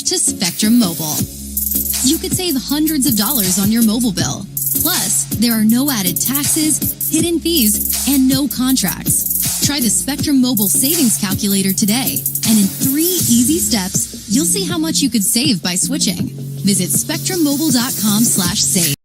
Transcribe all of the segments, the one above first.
switch to Spectrum Mobile. You could save hundreds of dollars on your mobile bill. Plus, there are no added taxes, hidden fees, and no contracts. Try the Spectrum Mobile Savings Calculator today, and in 3 easy steps, you'll see how much you could save by switching. Visit spectrummobile.com/save.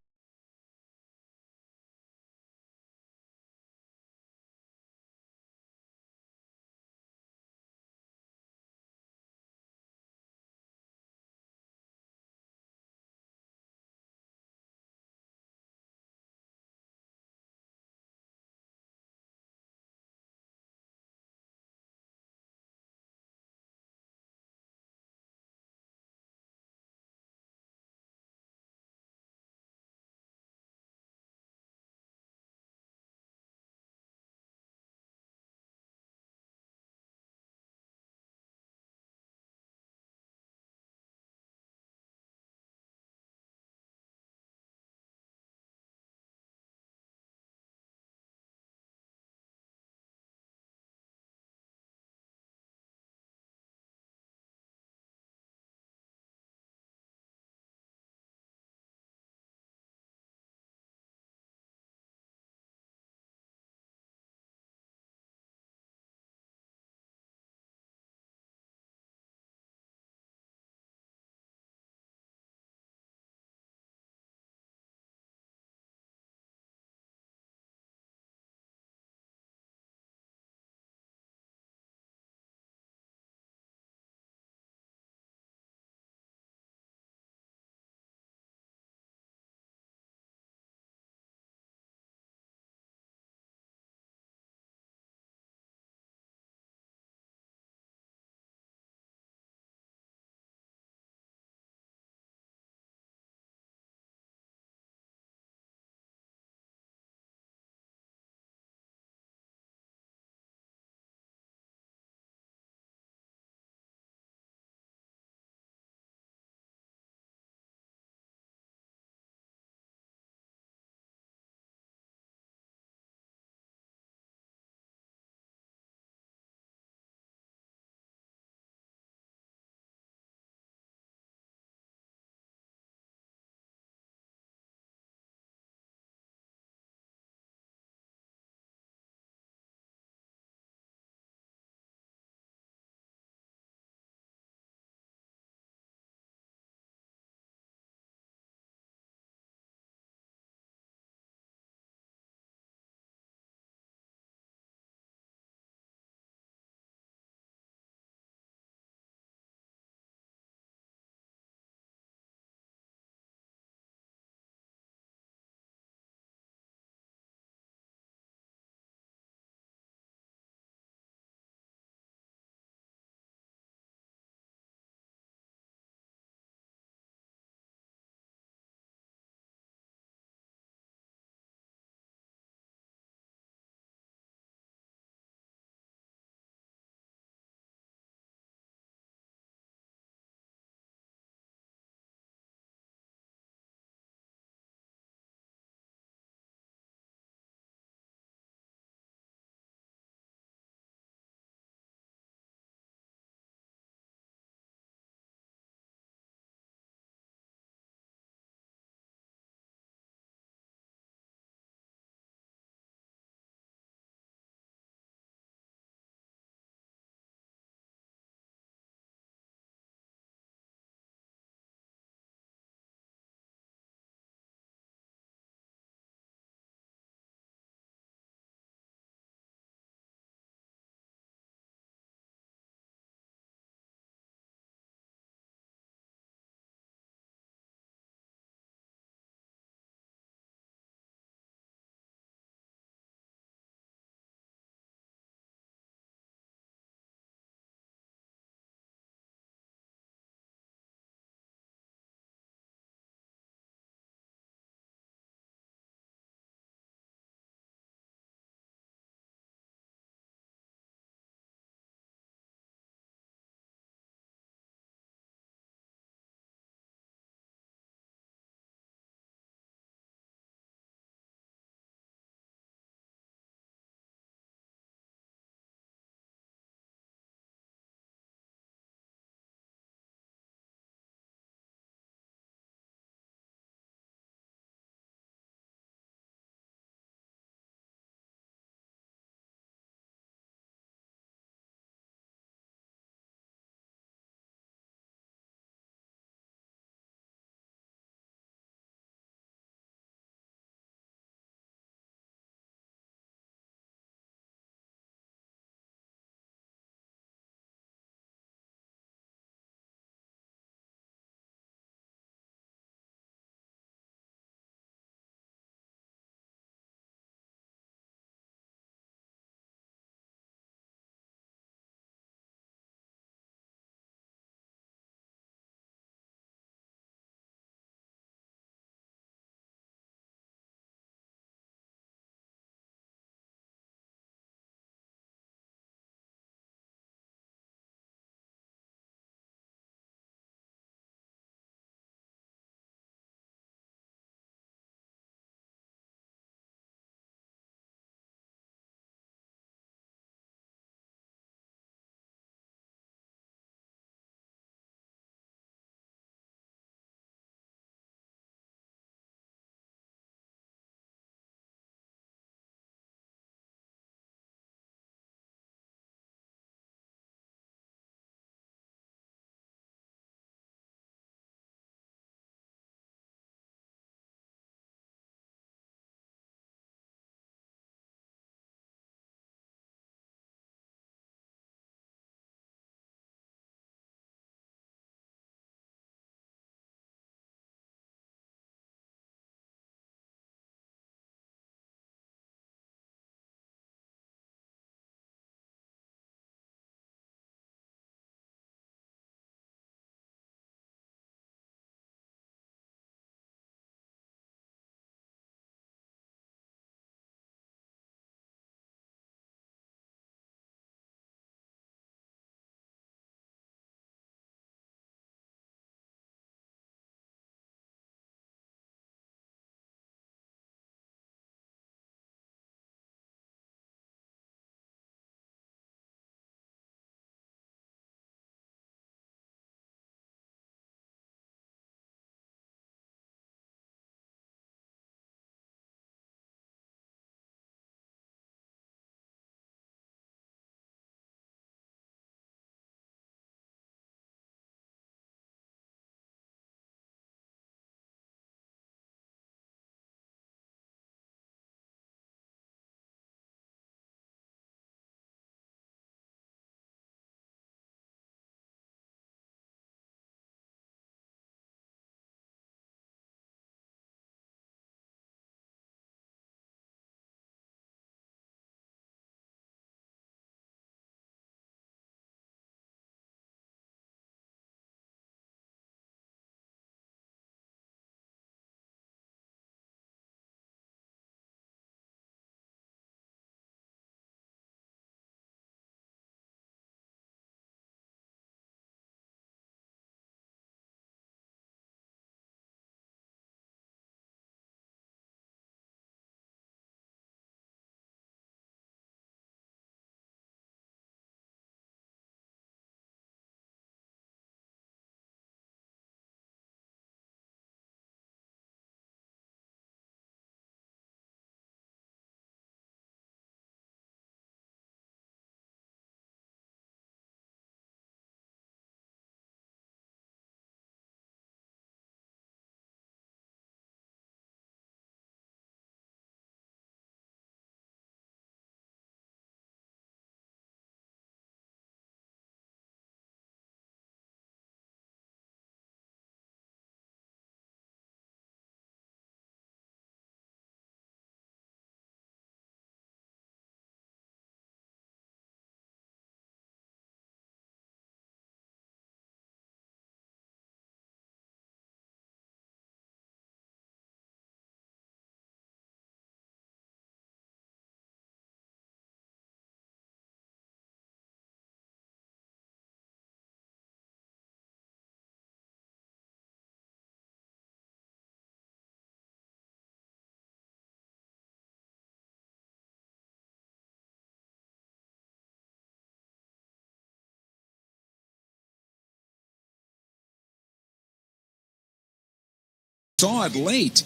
Saw it late,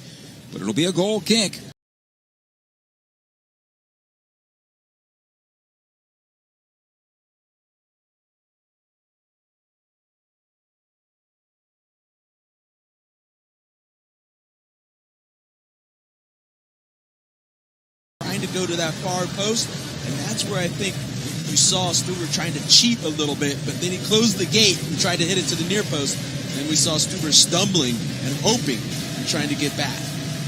but it'll be a goal kick. Trying to go to that far post, and that's where I think you saw Stuber trying to cheat a little bit, but then he closed the gate and tried to hit it to the near post, and we saw Stuber stumbling and hoping and trying to get back.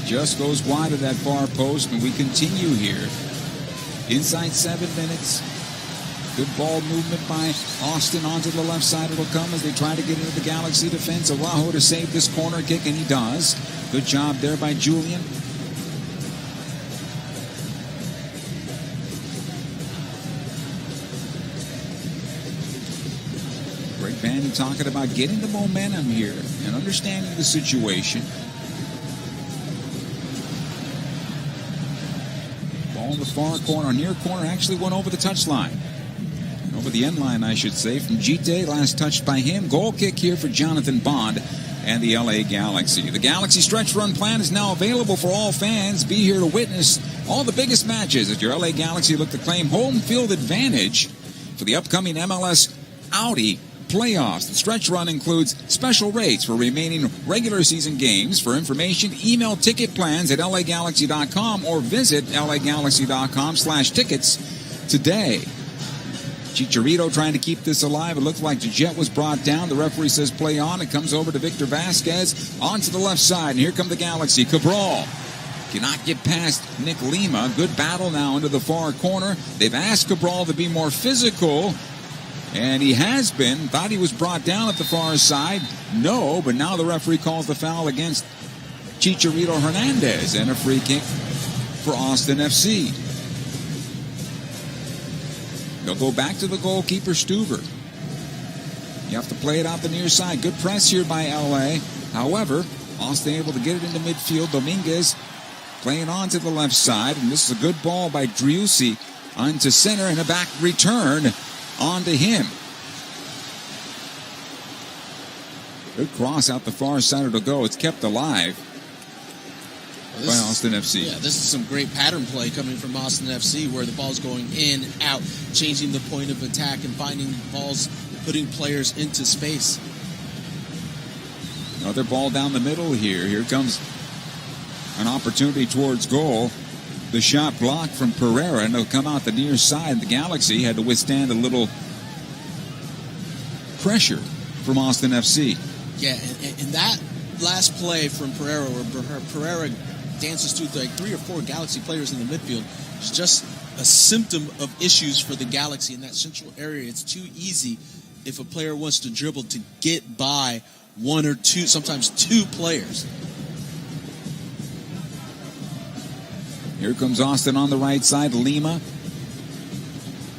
Just goes wide of that far post, and we continue here. Inside 7 minutes. Good ball movement by Austin onto the left side. It'll come as they try to get into the Galaxy defense. Araujo to save this corner kick, and he does. Good job there by Julian. Greg Vanny talking about getting the momentum here and understanding the situation. Ball in the far corner, near corner, actually went over the touchline. Over the end line, I should say, from Gite, last touched by him. Goal kick here for Jonathan Bond and the LA Galaxy. The Galaxy stretch run plan is now available for all fans. Be here to witness all the biggest matches as your LA Galaxy look to claim home field advantage for the upcoming MLS Audi playoffs. The stretch run includes special rates for remaining regular season games. For information, email ticket plans at lagalaxy.com or visit lagalaxy.com/tickets today. Chicharito trying to keep this alive. It looks like the jet was brought down. The referee says play on. It comes over to Victor Vasquez onto the left side. And here come the Galaxy. Cabral cannot get past Nick Lima. Good battle now into the far corner. They've asked Cabral to be more physical, and he has been. Thought he was brought down at the far side. No, but now the referee calls the foul against Chicharito Hernandez and a free kick for Austin FC. They'll go back to the goalkeeper, Stuber. You have to play it out the near side. Good press here by LA. However, Austin able to get it into midfield. Dominguez playing on to the left side. And this is a good ball by Driussi onto center and a back return onto him. Good cross out the far side. It'll go. It's kept alive by Austin FC. Yeah, this is some great pattern play coming from Austin FC where the ball's going in, out, changing the point of attack and finding balls, putting players into space. Another ball down the middle here. Here comes an opportunity towards goal. The shot blocked from Pereira, and it'll come out the near side. The Galaxy had to withstand a little pressure from Austin FC. Yeah, and that last play from Pereira, where Pereira dances through like 3 or 4 Galaxy players in the midfield, is just a symptom of issues for the Galaxy in that central area. It's too easy if a player wants to dribble to get by 1 or 2, sometimes 2 players. Here comes Austin on the right side. Lima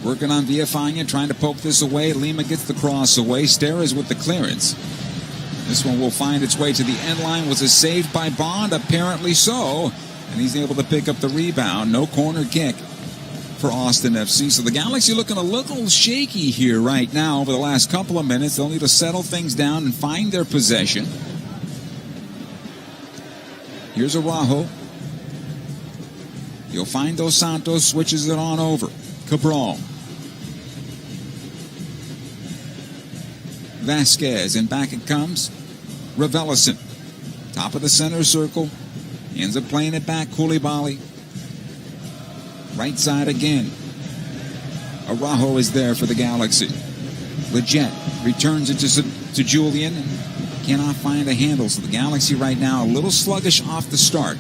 working on Villafaña, trying to poke this away. Lima gets the cross away. Steres with the clearance. This one will find its way to the end line. Was a save by Bond? Apparently so. And he's able to pick up the rebound. No corner kick for Austin FC. So the Galaxy looking a little shaky here right now over the last couple of minutes. They'll need to settle things down and find their possession. Here's Araujo. You'll find Dos Santos, switches it on over. Cabral. Vasquez, and back it comes. Raveloson. Top of the center circle. Ends up playing it back. Koulibaly. Right side again. Araujo is there for the Galaxy. Leggett returns it to Julian. Cannot find a handle. So the Galaxy right now a little sluggish off the start.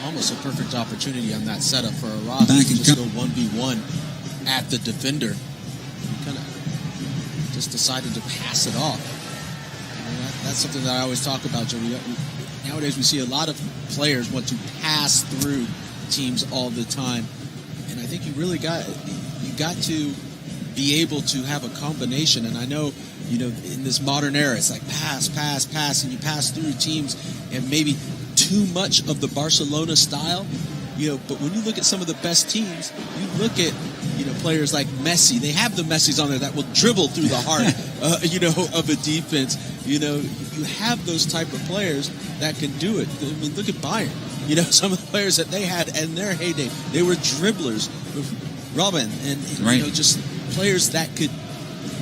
Almost a perfect opportunity on that setup for Araujo to just go 1v1 at the defender. Kind of just decided to pass it off. That's something that I always talk about, Joe. Nowadays we see a lot of players want to pass through teams all the time. And I think you really got to be able to have a combination. And I know, in this modern era, it's like pass, and you pass through teams and maybe too much of the Barcelona style, but when you look at some of the best teams, you look at players like Messi. They have the Messis on there that will dribble through the heart, of a defense. You have those type of players that can do it. I mean, look at Bayern. Some of the players that they had in their heyday, they were dribblers. Robin and right. Just players that could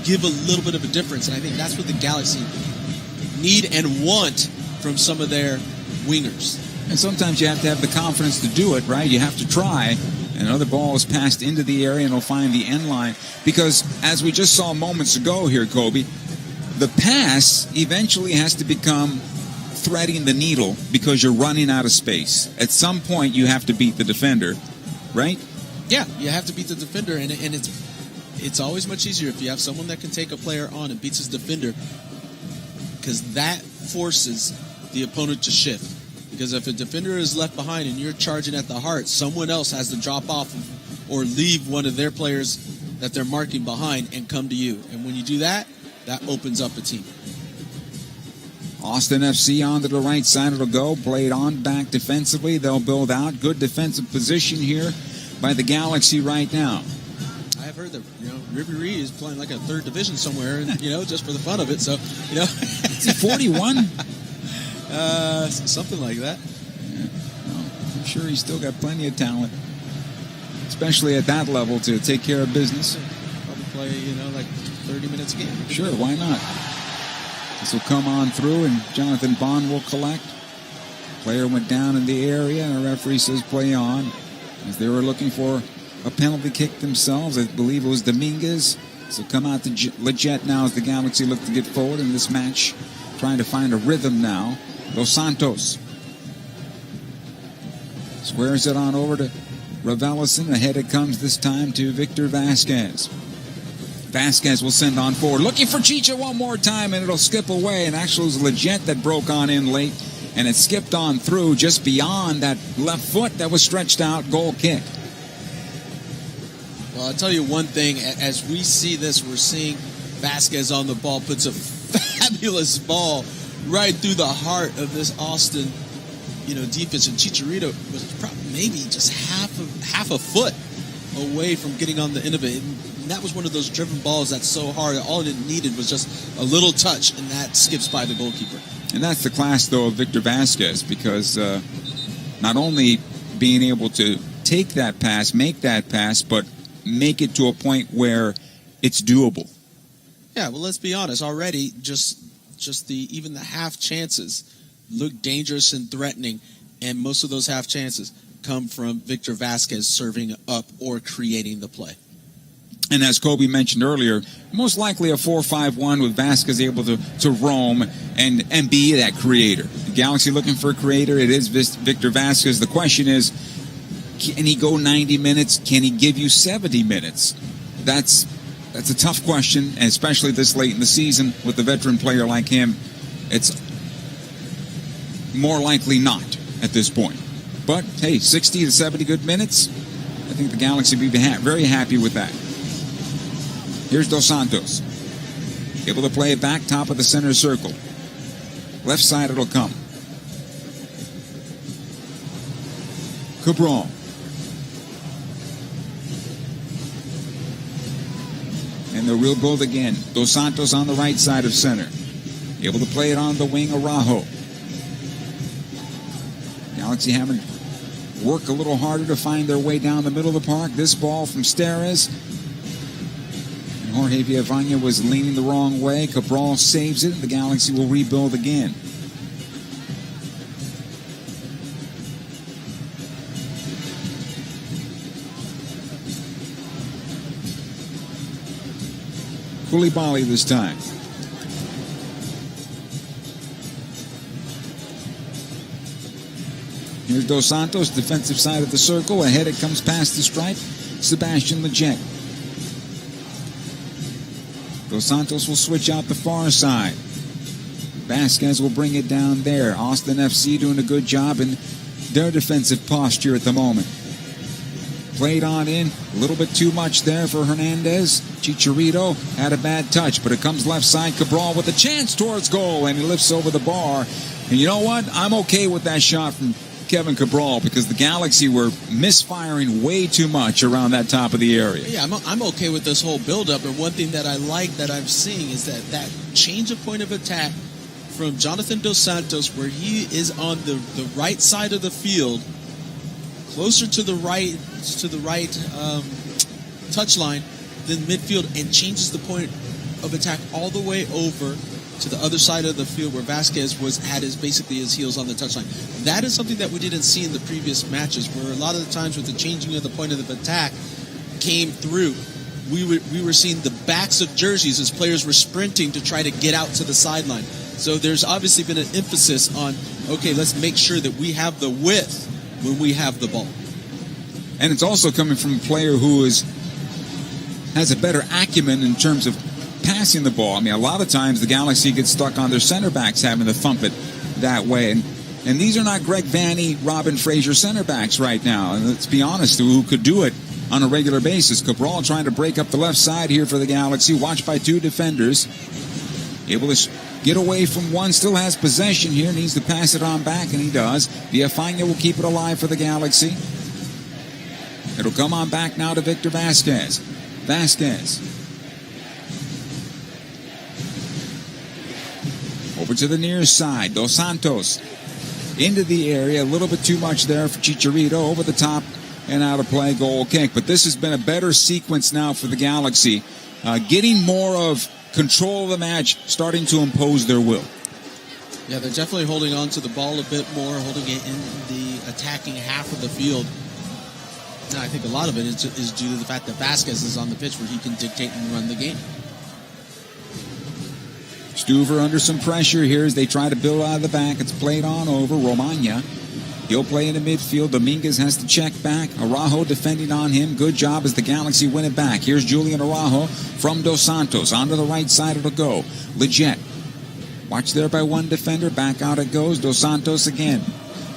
give a little bit of a difference. And I think that's what the Galaxy need and want from some of their wingers. And sometimes you have to have the confidence to do it, right? You have to try. Another ball is passed into the area and it'll find the end line. Because as we just saw moments ago here, Kobe, the pass eventually has to become threading the needle because you're running out of space. At some point, you have to beat the defender, right? Yeah, you have to beat the defender, and it's always much easier if you have someone that can take a player on and beats his defender, because that forces the opponent to shift. Because if a defender is left behind and you're charging at the heart, someone else has to drop off or leave one of their players that they're marking behind and come to you. And when you do that, that opens up a team. Austin FC onto the right side. It'll go. Played on back defensively. They'll build out. Good defensive position here by the Galaxy right now. I've heard that, Ribéry is playing like a third division somewhere, just for the fun of it. So, Is he 41? Something like that. Yeah. Well, I'm sure he's still got plenty of talent, especially at that level, to take care of business. Probably play, like 30 minutes a game. Sure, why not? This will come on through, and Jonathan Bond will collect. Player went down in the area, and the referee says play on. As they were looking for a penalty kick themselves, I believe it was Dominguez. So come out to Leggett now as the Galaxy look to get forward in this match, trying to find a rhythm now. Dos Santos squares it on over to Raveloson. Ahead it comes this time to Victor Vasquez. Vasquez will send on forward, looking for Chicha one more time, and it'll skip away. And actually it was Leggett that broke on in late, and it skipped on through just beyond that left foot that was stretched out. Goal kick. Well, I'll tell you one thing. As we see this, we're seeing Vasquez on the ball, puts a fabulous ball right through the heart of this Austin, defense. And Chicharito was probably maybe just half a foot away from getting on the end of it. And that was one of those driven balls that's so hard. All it needed was just a little touch, and that skips by the goalkeeper. And that's the class, though, of Victor Vasquez, because not only being able to take that pass, make that pass, but make it to a point where it's doable. Yeah, well, let's be honest. Already, just even the half chances look dangerous and threatening, and most of those half chances come from Victor Vasquez serving up or creating the play. And as Kobe mentioned earlier, most likely a 4-5-1 with Vasquez able to roam and be that creator. The Galaxy looking for a creator. It is Victor Vasquez. The question is, can he go 90 minutes? Can he give you 70 minutes? That's a tough question, and especially this late in the season with a veteran player like him. It's more likely not at this point. But, hey, 60 to 70 good minutes, I think the Galaxy will be very happy with that. Here's Dos Santos. Able to play it back, top of the center circle. Left side it'll come. Cabral. And the real goal again. Dos Santos on the right side of center. Able to play it on the wing, Araujo. Galaxy having to work a little harder to find their way down the middle of the park. This ball from Steres. And Jorge Villavaña was leaning the wrong way. Cabral saves it. The Galaxy will rebuild again. Koulibaly this time. Here's Dos Santos, defensive side of the circle. Ahead it comes past the stripe. Sebastian Leggett. Dos Santos will switch out the far side. Vasquez will bring it down there. Austin FC doing a good job in their defensive posture at the moment. Played on in, a little bit too much there for Hernandez. Chicharito had a bad touch, but it comes left side. Cabral with a chance towards goal, and he lifts over the bar. And you know what? I'm okay with that shot from Kevin Cabral because the Galaxy were misfiring way too much around that top of the area. Yeah, I'm okay with this whole buildup. And one thing that I like that I'm seeing is that change of point of attack from Jonathan Dos Santos, where he is on the right side of the field, closer to the right touchline than midfield, and changes the point of attack all the way over to the other side of the field where Vasquez had basically his heels on the touchline. That is something that we didn't see in the previous matches, where a lot of the times with the changing of the point of attack came through, we were seeing the backs of jerseys as players were sprinting to try to get out to the sideline. So there's obviously been an emphasis on, okay, let's make sure that we have the width when we have the ball. And it's also coming from a player who has a better acumen in terms of passing the ball. I mean, a lot of times the Galaxy gets stuck on their center backs having to thump it that way. And these are not Greg Vanney, Robin Fraser center backs right now. And let's be honest, who could do it on a regular basis. Cabral trying to break up the left side here for the Galaxy, watched by two defenders. Able to get away from one, still has possession here, needs to pass it on back, and he does. Villafana will keep it alive for the Galaxy. It'll come on back now to Victor Vasquez. Vasquez. Over to the near side. Dos Santos into the area. A little bit too much there for Chicharito. Over the top and out of play. Goal kick. But this has been a better sequence now for the Galaxy. Getting more of control of the match, starting to impose their will. Yeah, they're definitely holding on to the ball a bit more, holding it in the attacking half of the field. And I think a lot of it is due to the fact that Vasquez is on the pitch where he can dictate and run the game. Stuver under some pressure here as they try to build out of the back. It's played on over. Romagna. He'll play in the midfield. Dominguez has to check back. Araujo defending on him. Good job as the Galaxy win it back. Here's Julian Araujo from Dos Santos. Onto the right side it'll go. Leggett. Watched there by one defender. Back out it goes. Dos Santos again.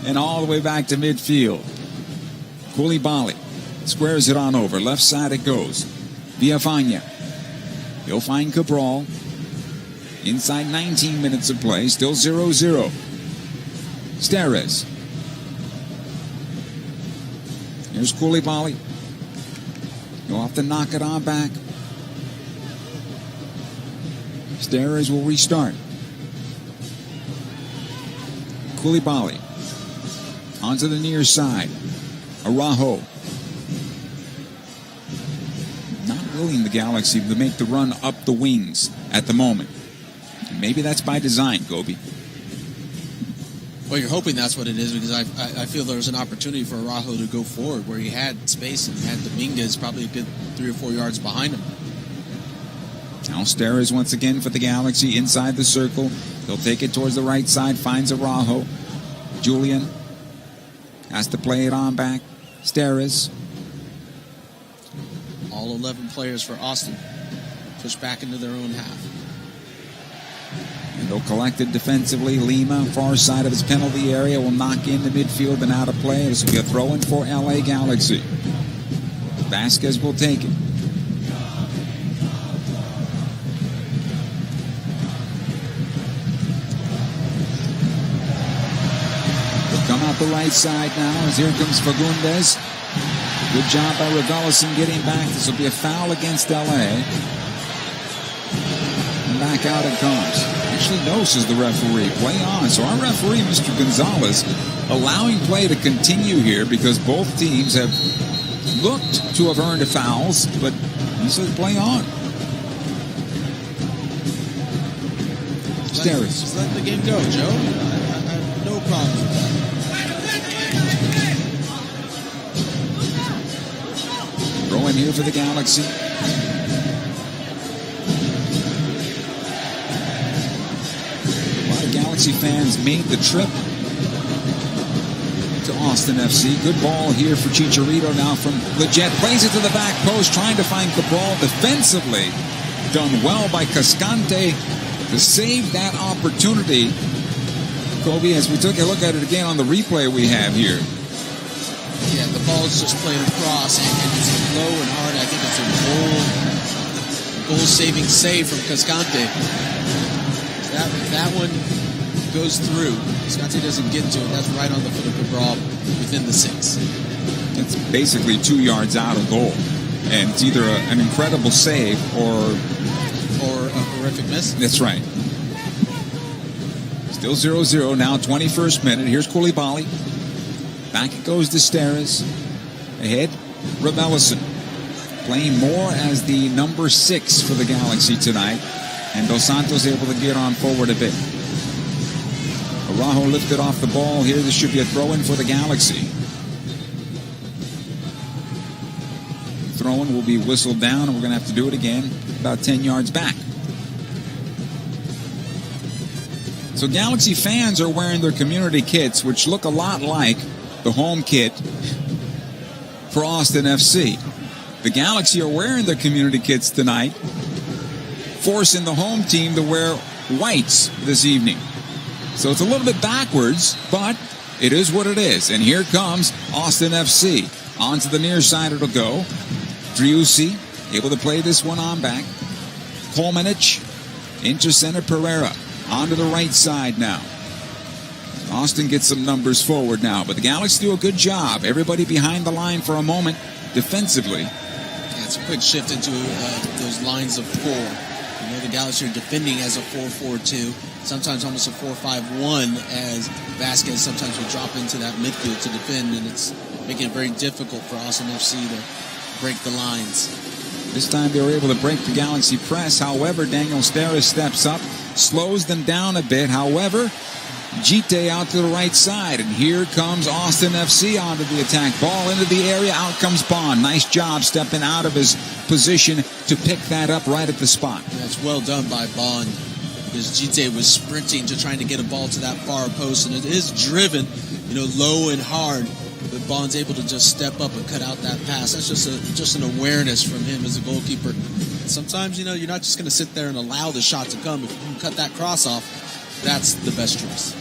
And all the way back to midfield. Koulibaly squares it on over. Left side it goes. Villafana. He'll find Cabral. Inside 19 minutes of play, still 0-0. Steres. Here's Koulibaly. He'll have to knock it on back. Steres will restart. Koulibaly. Onto the near side. Araujo. Not willing, the Galaxy, to make the run up the wings at the moment. Maybe that's by design, Gobi. Well, you're hoping that's what it is, because I feel there was an opportunity for Araujo to go forward where he had space and had Dominguez probably a good 3 or 4 yards behind him. Now Steres once again for the Galaxy inside the circle. He'll take it towards the right side, finds Araujo. Julian has to play it on back. Steres. All 11 players for Austin push back into their own half. And they'll collect it defensively. Lima, far side of his penalty area, will knock into midfield and out of play. This will be a throw-in for LA Galaxy. Vasquez will take it. They'll come out the right side now as here comes Fagundes. Good job by Raveloson getting back. This will be a foul against LA. And back out it comes. Actually, no, says the referee. Play on. So our referee, Mr. Gonzalez, allowing play to continue here because both teams have looked to have earned fouls, but he says play on. Steres. Just let the game go, Joe. I have no problems with that. Throw in here for the Galaxy. Galaxy fans made the trip to Austin FC. Good ball here for Chicharito now from Leggett. Plays it to the back post, trying to find Cabral defensively. Done well by Cascante to save that opportunity. Kobe, as we took a look at it again on the replay we have here. Yeah, the ball's just playing across, and it's low and hard. I think it's a goal-saving save from Cascante. That one goes through. Scotty doesn't get to it. That's right on the foot of Cabral within the 6. It's basically 2 yards out of goal. And it's either an incredible save or a horrific miss. That's right. Still 0-0 now, 21st minute. Here's Koulibaly. Back it goes to Steres. Ahead, Rebellison. Playing more as the number 6 for the Galaxy tonight. And Dos Santos able to get on forward a bit. Araujo lifted off the ball here. This should be a throw-in for the Galaxy. Throw-in will be whistled down, and we're going to have to do it again about 10 yards back. So Galaxy fans are wearing their community kits, which look a lot like the home kit for Austin FC. The Galaxy are wearing their community kits tonight, forcing the home team to wear whites this evening. So it's a little bit backwards, but it is what it is. And here comes Austin FC. Onto the near side it'll go. Driussi able to play this one on back. Kolmanich into center. Pereira onto the right side now. Austin gets some numbers forward now, but the Galaxy do a good job. Everybody behind the line for a moment defensively. Yeah, it's a quick shift into those lines of 4. You know, the Galaxy are defending as a 4-4-2, sometimes almost a 4-5-1, as Vasquez sometimes will drop into that midfield to defend, and it's making it very difficult for Austin FC to break the lines. This time they were able to break the Galaxy press. However, Daniel Steres steps up, slows them down a bit. However, Gite out to the right side, and here comes Austin FC onto the attack. Ball into the area, out comes Bond. Nice job stepping out of his position to pick that up right at the spot. That's well done by Bond, because Gite was sprinting to trying to get a ball to that far post, and it is driven, low and hard. But Bond's able to just step up and cut out that pass. That's just an awareness from him as a goalkeeper. And sometimes, you're not just going to sit there and allow the shot to come. If you can cut that cross off, that's the best choice.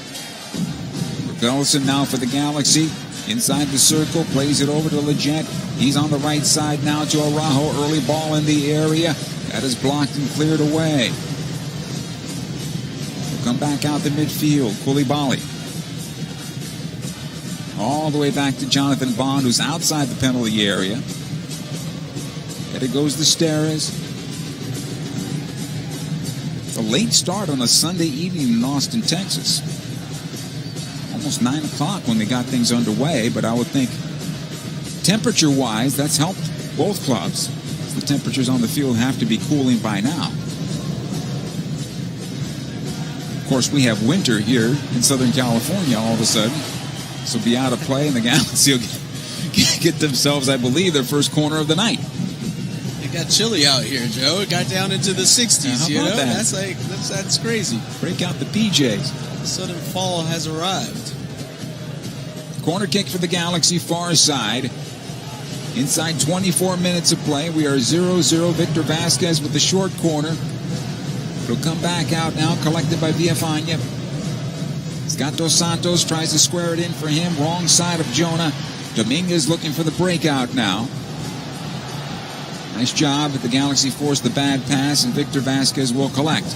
Ellison now for the Galaxy. Inside the circle, plays it over to Leggett. He's on the right side now to Araujo. Early ball in the area. That is blocked and cleared away. We'll come back out the midfield. Koulibaly. All the way back to Jonathan Bond, who's outside the penalty area. And it goes to Steres. A late start on a Sunday evening in Austin, Texas. Almost 9 o'clock when they got things underway, but I would think temperature-wise, that's helped both clubs. The temperatures on the field have to be cooling by now. Of course, we have winter here in Southern California all of a sudden. So be out of play, and the Galaxy will get themselves, I believe, their first corner of the night. It got chilly out here, Joe. It got down into the 60s, how about that? That's crazy. Break out the PJs. The sudden fall has arrived. Corner kick for the Galaxy, far side. Inside 24 minutes of play, we are 0-0. Victor Vasquez with the short corner. It'll come back out now, collected by Villafaña. Scott Dos Santos tries to square it in for him. Wrong side of Jonah. Dominguez looking for the breakout now. Nice job, but the Galaxy forced the bad pass, and Victor Vasquez will collect.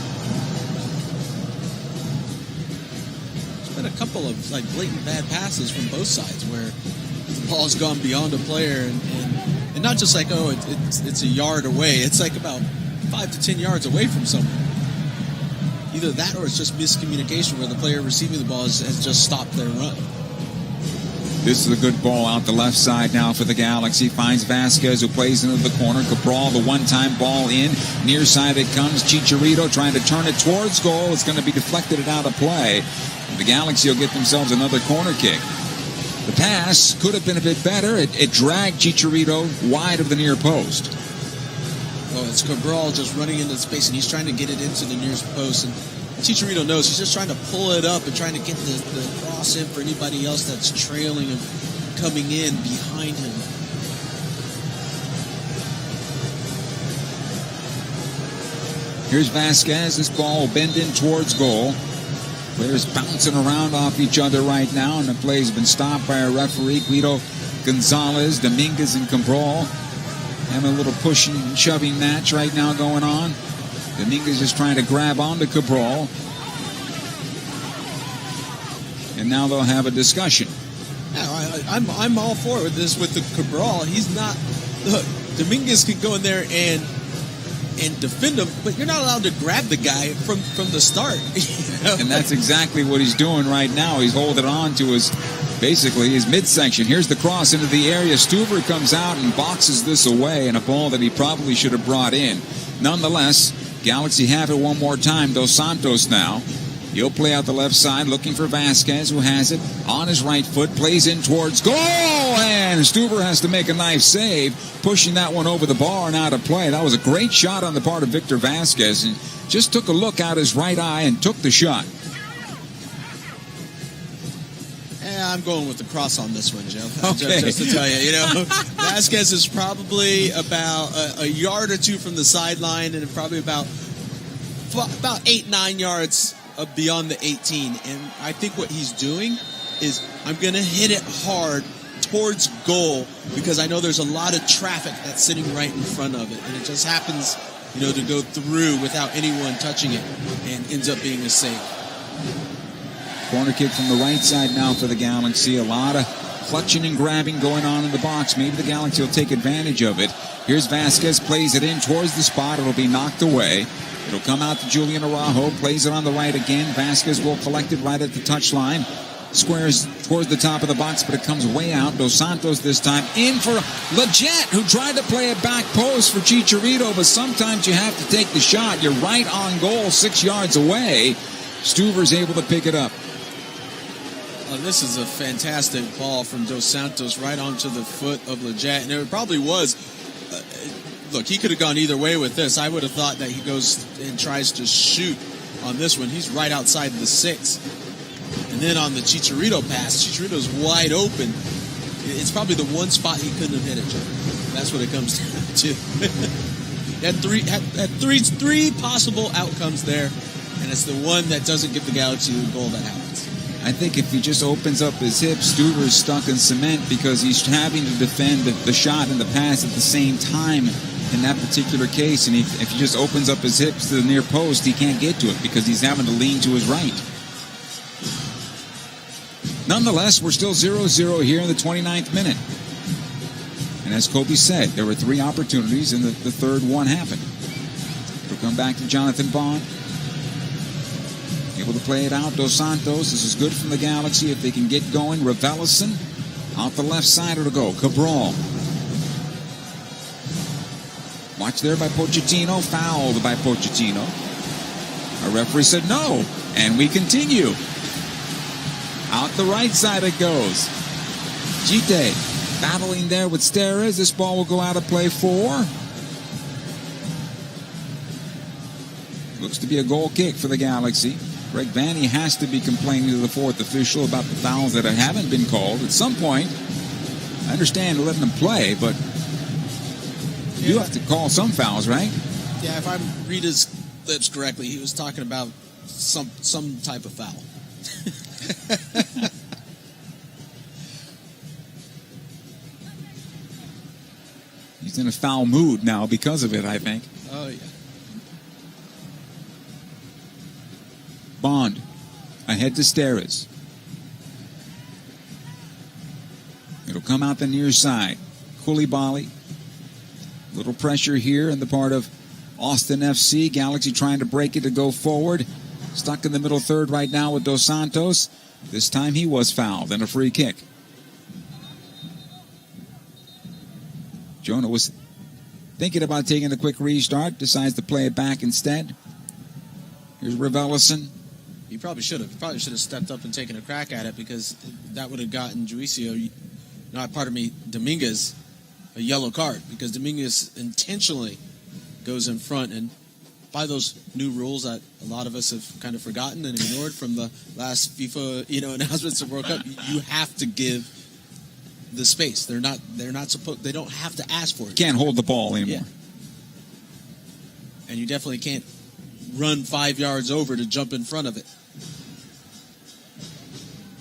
There's been a couple of blatant bad passes from both sides where the ball's gone beyond a player, and not just it's a yard away. It's about 5 to 10 yards away from someone. Either that or it's just miscommunication where the player receiving the ball has just stopped their run. This is a good ball out the left side now for the Galaxy. Finds Vasquez, who plays into the corner. Cabral, the one-time ball in. Near side it comes. Chicharito trying to turn it towards goal. It's going to be deflected and out of play. The Galaxy will get themselves another corner kick. The pass could have been a bit better. It dragged Chicharito wide of the near post. Well, it's Cabral just running into space, and he's trying to get it into the nearest post. And Chicharito knows he's just trying to pull it up and trying to get the cross in for anybody else that's trailing and coming in behind him. Here's Vasquez. This ball will bend in towards goal. Players bouncing around off each other right now, and the play has been stopped by a referee. Guido Gonzalez, Dominguez, and Cabral having a little pushing and shoving match right now going on. Dominguez is trying to grab onto Cabral. and now they'll have a discussion. Yeah, I'm all for it with the Cabral. He's not. Look, Dominguez can go in there and defend him, but you're not allowed to grab the guy from the start. And that's exactly what he's doing right now. He's holding on to his midsection. Here's the cross into the area. Stuver comes out and boxes this away, and a ball that he probably should have brought in. Nonetheless, Galaxy have it one more time. Dos Santos now. He'll play out the left side, looking for Vasquez, who has it on his right foot, plays in towards goal, and Stuver has to make a nice save, pushing that one over the bar and out of play. That was a great shot on the part of Victor Vasquez, and just took a look out his right eye and took the shot. Yeah, I'm going with the cross on this one, Joe. Okay. Just to tell you, Vasquez is probably about a yard or two from the sideline, and probably about 8-9 yards beyond the 18. And I think what he's doing is, I'm going to hit it hard towards goal because I know there's a lot of traffic that's sitting right in front of it, and it just happens, to go through without anyone touching it, and ends up being a save. Corner kick from the right side now for the Galaxy. A lot of clutching and grabbing going on in the box. Maybe the Galaxy will take advantage of it. Here's Vasquez, plays it in towards the spot. It'll be knocked away. It'll come out to Julian Araujo, plays it on the right again. Vasquez will collect it right at the touchline. Squares towards the top of the box, but it comes way out. Dos Santos this time in for Leggett, who tried to play it back post for Chicharito, but sometimes you have to take the shot. You're right on goal, 6 yards away. Stuver's able to pick it up. This is a fantastic ball from Dos Santos right onto the foot of Leggett, and it probably was. Look, he could have gone either way with this. I would have thought that he goes and tries to shoot on this one. He's right outside the 6. And then on the Chicharito pass, Chicharito's wide open. It's probably the one spot he couldn't have hit it, Joe. That's what it comes down to. had three possible outcomes there, and it's the one that doesn't give the Galaxy the goal that happens. I think if he just opens up his hips, Stuver's stuck in cement because he's having to defend the shot and the pass at the same time in that particular case. And if he just opens up his hips to the near post, he can't get to it because he's having to lean to his right. Nonetheless, we're still 0-0 here in the 29th minute. And as Kobe said, there were 3 opportunities, and the third one happened. It'll come back to Jonathan Bond. Able to play it out. Dos Santos. This is good from the Galaxy if they can get going. Raveloson out the left side. It'll go. Cabral. Watch there by Pochettino. Fouled by Pochettino. Our referee said no. And we continue. Out the right side it goes. Gite battling there with Steres. This ball will go out of play 4. Looks to be a goal kick for the Galaxy. Greg Vanny has to be complaining to the 4th official about the fouls that haven't been called. At some point, I understand letting them play, but you have to call some fouls, right? Yeah, if I read his lips correctly, he was talking about some type of foul. He's in a foul mood now because of it, I think. Oh, yeah. Bond ahead to Steres. It'll come out the near side. Koulibaly. Little pressure here on the part of Austin FC. Galaxy trying to break it to go forward. Stuck in the middle third right now with Dos Santos. This time he was fouled and a free kick. Jonah was thinking about taking a quick restart. Decides to play it back instead. Here's Raveloson. He probably should have. Probably should have stepped up and taken a crack at it because that would have gotten Dominguez a yellow card because Dominguez intentionally goes in front, and by those new rules that a lot of us have kind of forgotten and ignored from the last FIFA announcements of World Cup, you have to give the space. They're not supposed. They don't have to ask for it. Can't hold the ball anymore. Yeah. And you definitely can't run 5 yards over to jump in front of it.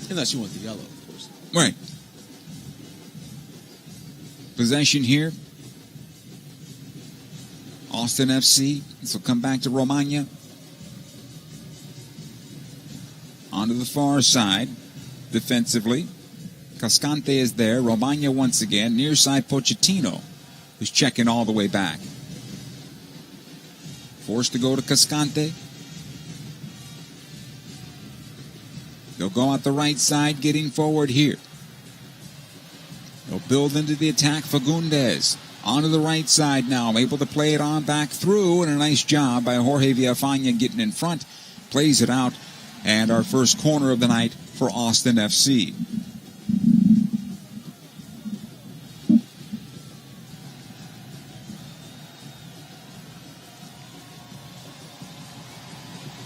Unless you want the yellow, of course. Right. Possession here. Austin FC. This will come back to Romagna. Onto the far side. defensively. Cascante is there. Romagna once again. Near side Pochettino, who's checking all the way back. Forced to go to Cascante. They'll go out the right side, getting forward here. They'll build into the attack. Fagundes onto the right side now. Able to play it on back through, and a nice job by Jorge Villafaña getting in front. Plays it out, and our first corner of the night for Austin FC.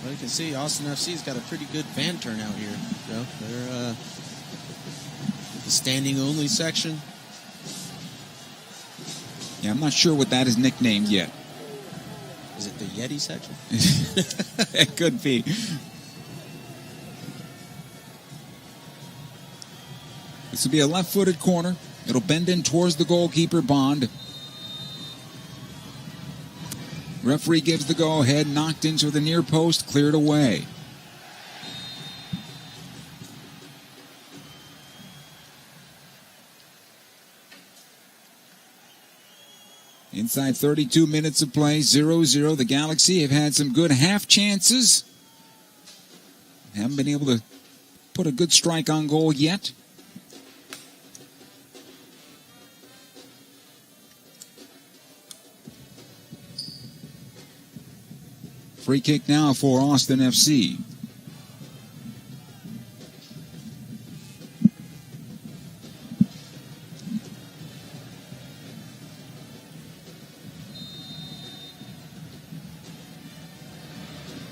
Well, you can see Austin FC's got a pretty good fan turnout here. Joe. They're the standing only section. Yeah, I'm not sure what that is nicknamed yet. Is it the Yeti section? It could be. This will be a left-footed corner. It'll bend in towards the goalkeeper, Bond. Referee gives the go-ahead, knocked into the near post, cleared away. Inside 32 minutes of play, 0-0. The Galaxy have had some good half chances. Haven't been able to put a good strike on goal yet. Free kick now for Austin FC.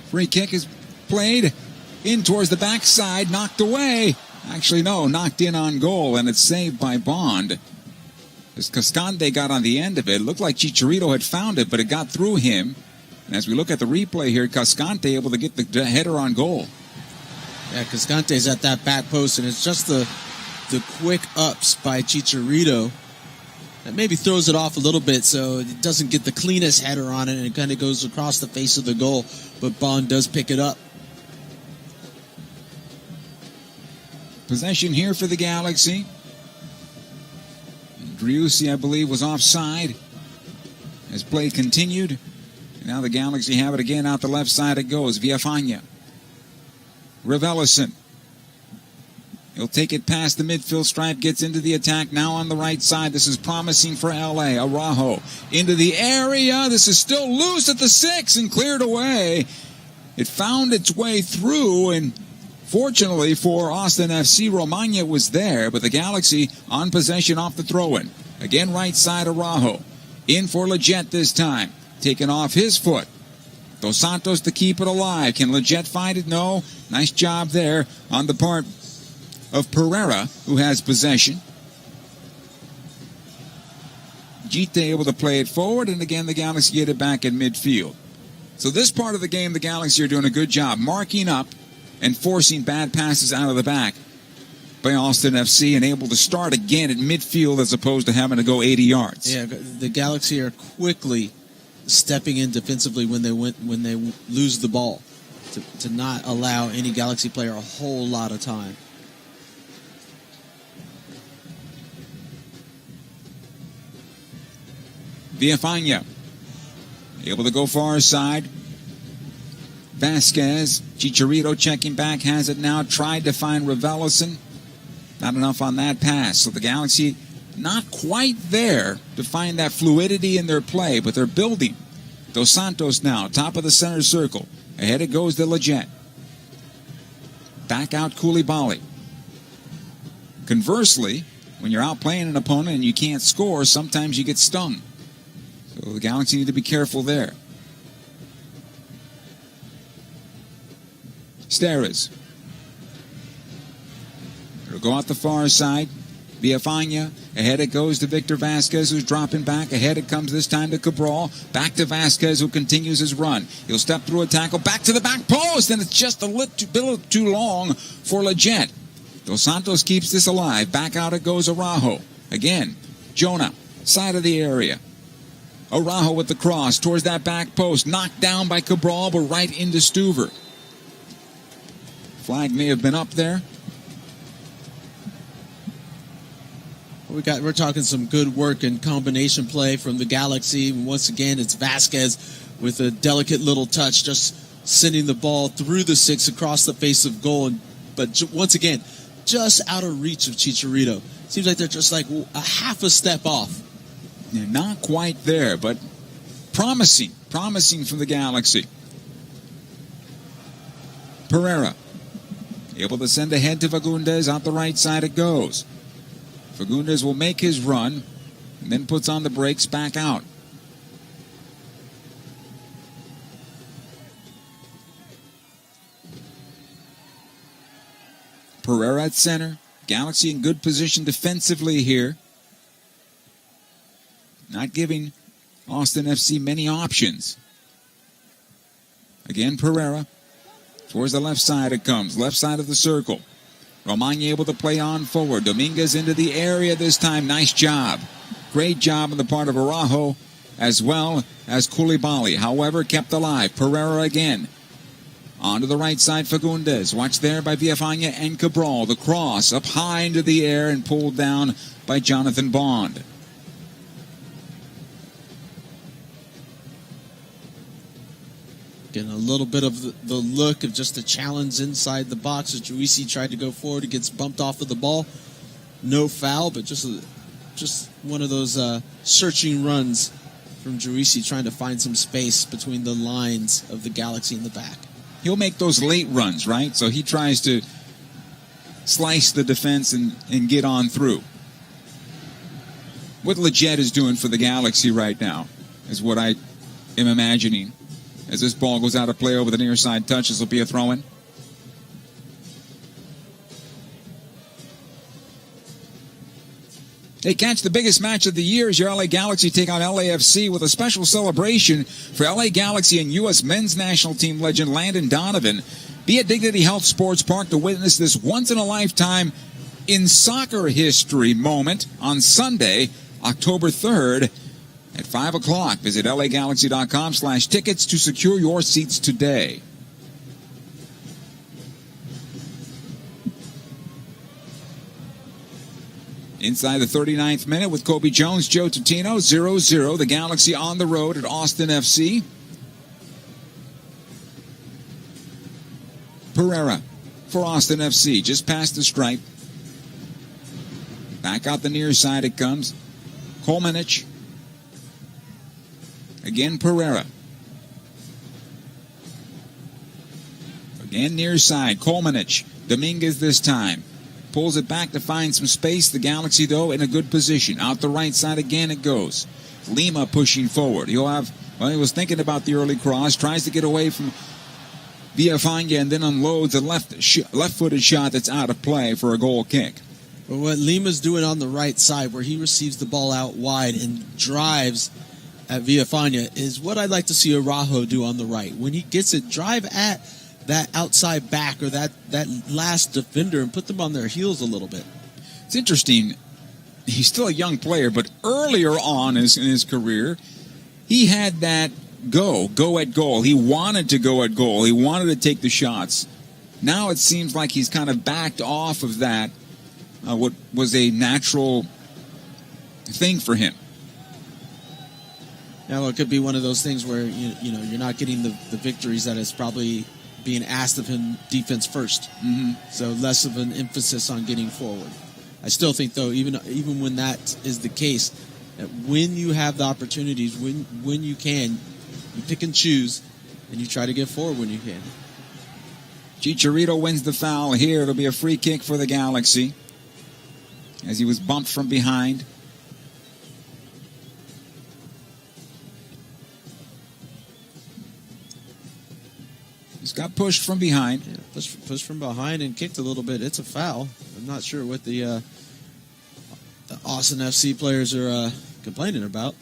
Free kick is played in towards the backside, knocked away. Actually, no, knocked in on goal, and it's saved by Bond. As Cascante got on the end of it, it looked like Chicharito had found it, but it got through him. And as we look at the replay here, Cascante able to get the header on goal. Yeah, Cascante's at that back post, and it's just the quick ups by Chicharito that maybe throws it off a little bit, so it doesn't get the cleanest header on it, and it kind of goes across the face of the goal. But Bond does pick it up. Possession here for the Galaxy. Driussi, I believe, was offside as play continued. Now the Galaxy have it again. Out the left side it goes. Villafaña. Raveloson. He'll take it past the midfield stripe, gets into the attack. Now on the right side. This is promising for LA. Araujo into the area. This is still loose at the 6 and cleared away. It found its way through, and fortunately for Austin FC, Romagna was there, but the Galaxy on possession off the throw-in. Again, right side Araujo. In for Leggett this time. Taken off his foot. Dos Santos to keep it alive. Can Leggett find it? No. Nice job there on the part of Pereira, who has possession. Gite able to play it forward, and again the Galaxy get it back in midfield. So this part of the game, the Galaxy are doing a good job marking up and forcing bad passes out of the back by Austin FC, and able to start again at midfield as opposed to having to go 80 yards. Yeah, the Galaxy are quickly stepping in defensively when they lose the ball to not allow any Galaxy player a whole lot of time. Villafaña able to go far side. Vasquez, Chicharito checking back, has it now. Tried to find Raveloson. Not enough on that pass. So the Galaxy not quite there to find that fluidity in their play, but they're building. Dos Santos now, top of the center circle. Ahead it goes to Leggett. Back out Koulibaly. Conversely, when you're out playing an opponent and you can't score, sometimes you get stung. So the Galaxy need to be careful there. Steres. It'll go out the far side. Villafaña. Ahead it goes to Victor Vasquez, who's dropping back. Ahead it comes this time to Cabral. Back to Vasquez, who continues his run. He'll step through a tackle. Back to the back post, and it's just a little too long for Leggett. Dos Santos keeps this alive. Back out it goes Araujo. Again, Jonah, side of the area. Araujo with the cross towards that back post. Knocked down by Cabral, but right into Stuver. Flag may have been up there. We're talking some good work and combination play from the Galaxy. And once again, it's Vasquez with a delicate little touch, just sending the ball through the six across the face of goal. But once again, just out of reach of Chicharito. Seems like they're just like a half a step off. Yeah, not quite there, but promising from the Galaxy. Pereira able to send ahead to Fagundes. Out the right side it goes. Fagundes will make his run and then puts on the brakes back out. Pereira at center. Galaxy in good position defensively here. Not giving Austin FC many options. Again, Pereira. Towards the left side it comes. Left side of the circle. Romagna able to play on forward. Dominguez into the area this time. Nice job. Great job on the part of Araujo as well as Koulibaly. However, kept alive. Pereira again. On to the right side, Fagundes. Watched there by Villafaña and Cabral. The cross up high into the air and pulled down by Jonathan Bond. Getting a little bit of the look of just a challenge inside the box as Juisi tried to go forward. He gets bumped off of the ball. No foul, but just one of those searching runs from Juisi trying to find some space between the lines of the Galaxy in the back. He'll make those late runs, right? So he tries to slice the defense and get on through. What Leggett is doing for the Galaxy right now is what I am imagining. As this ball goes out of play over the near side touch, this will be a throw-in. Hey, catch the biggest match of the year as your LA Galaxy take on LAFC with a special celebration for LA Galaxy and U.S. men's national team legend Landon Donovan. Be at Dignity Health Sports Park to witness this once-in-a-lifetime in soccer history moment on Sunday, October 3rd. At 5 o'clock, visit lagalaxy.com/tickets to secure your seats today. Inside the 39th minute with Kobe Jones, Joe Tutino, 0-0. The Galaxy on the road at Austin FC. Pereira for Austin FC, just past the stripe. Back out the near side it comes. Kolmanich. Again, Pereira. Again, near side. Kolmanich. Dominguez this time. Pulls it back to find some space. The Galaxy, though, in a good position. Out the right side again it goes. Lima pushing forward. He was thinking about the early cross. Tries to get away from Villafaña and then unloads a left-footed shot that's out of play for a goal kick. Well, what Lima's doing on the right side where he receives the ball out wide and drives at Villafaña is what I'd like to see Araujo do on the right. When he gets it, drive at that outside back or that last defender and put them on their heels a little bit. It's interesting. He's still a young player, but earlier on in his career, he had that go at goal. He wanted to go at goal. He wanted to take the shots. Now it seems like he's kind of backed off of that, what was a natural thing for him. Now, it could be one of those things where you're not getting the victories that is probably being asked of him defense first. Mm-hmm. So less of an emphasis on getting forward. I still think, though, even when that is the case, that when you have the opportunities, when you can, you pick and choose, and you try to get forward when you can. Chicharito wins the foul here. It'll be a free kick for the Galaxy as he was bumped from behind. He's got pushed from behind. Yeah, pushed from behind and kicked a little bit. It's a foul. I'm not sure what the Austin FC players are complaining about.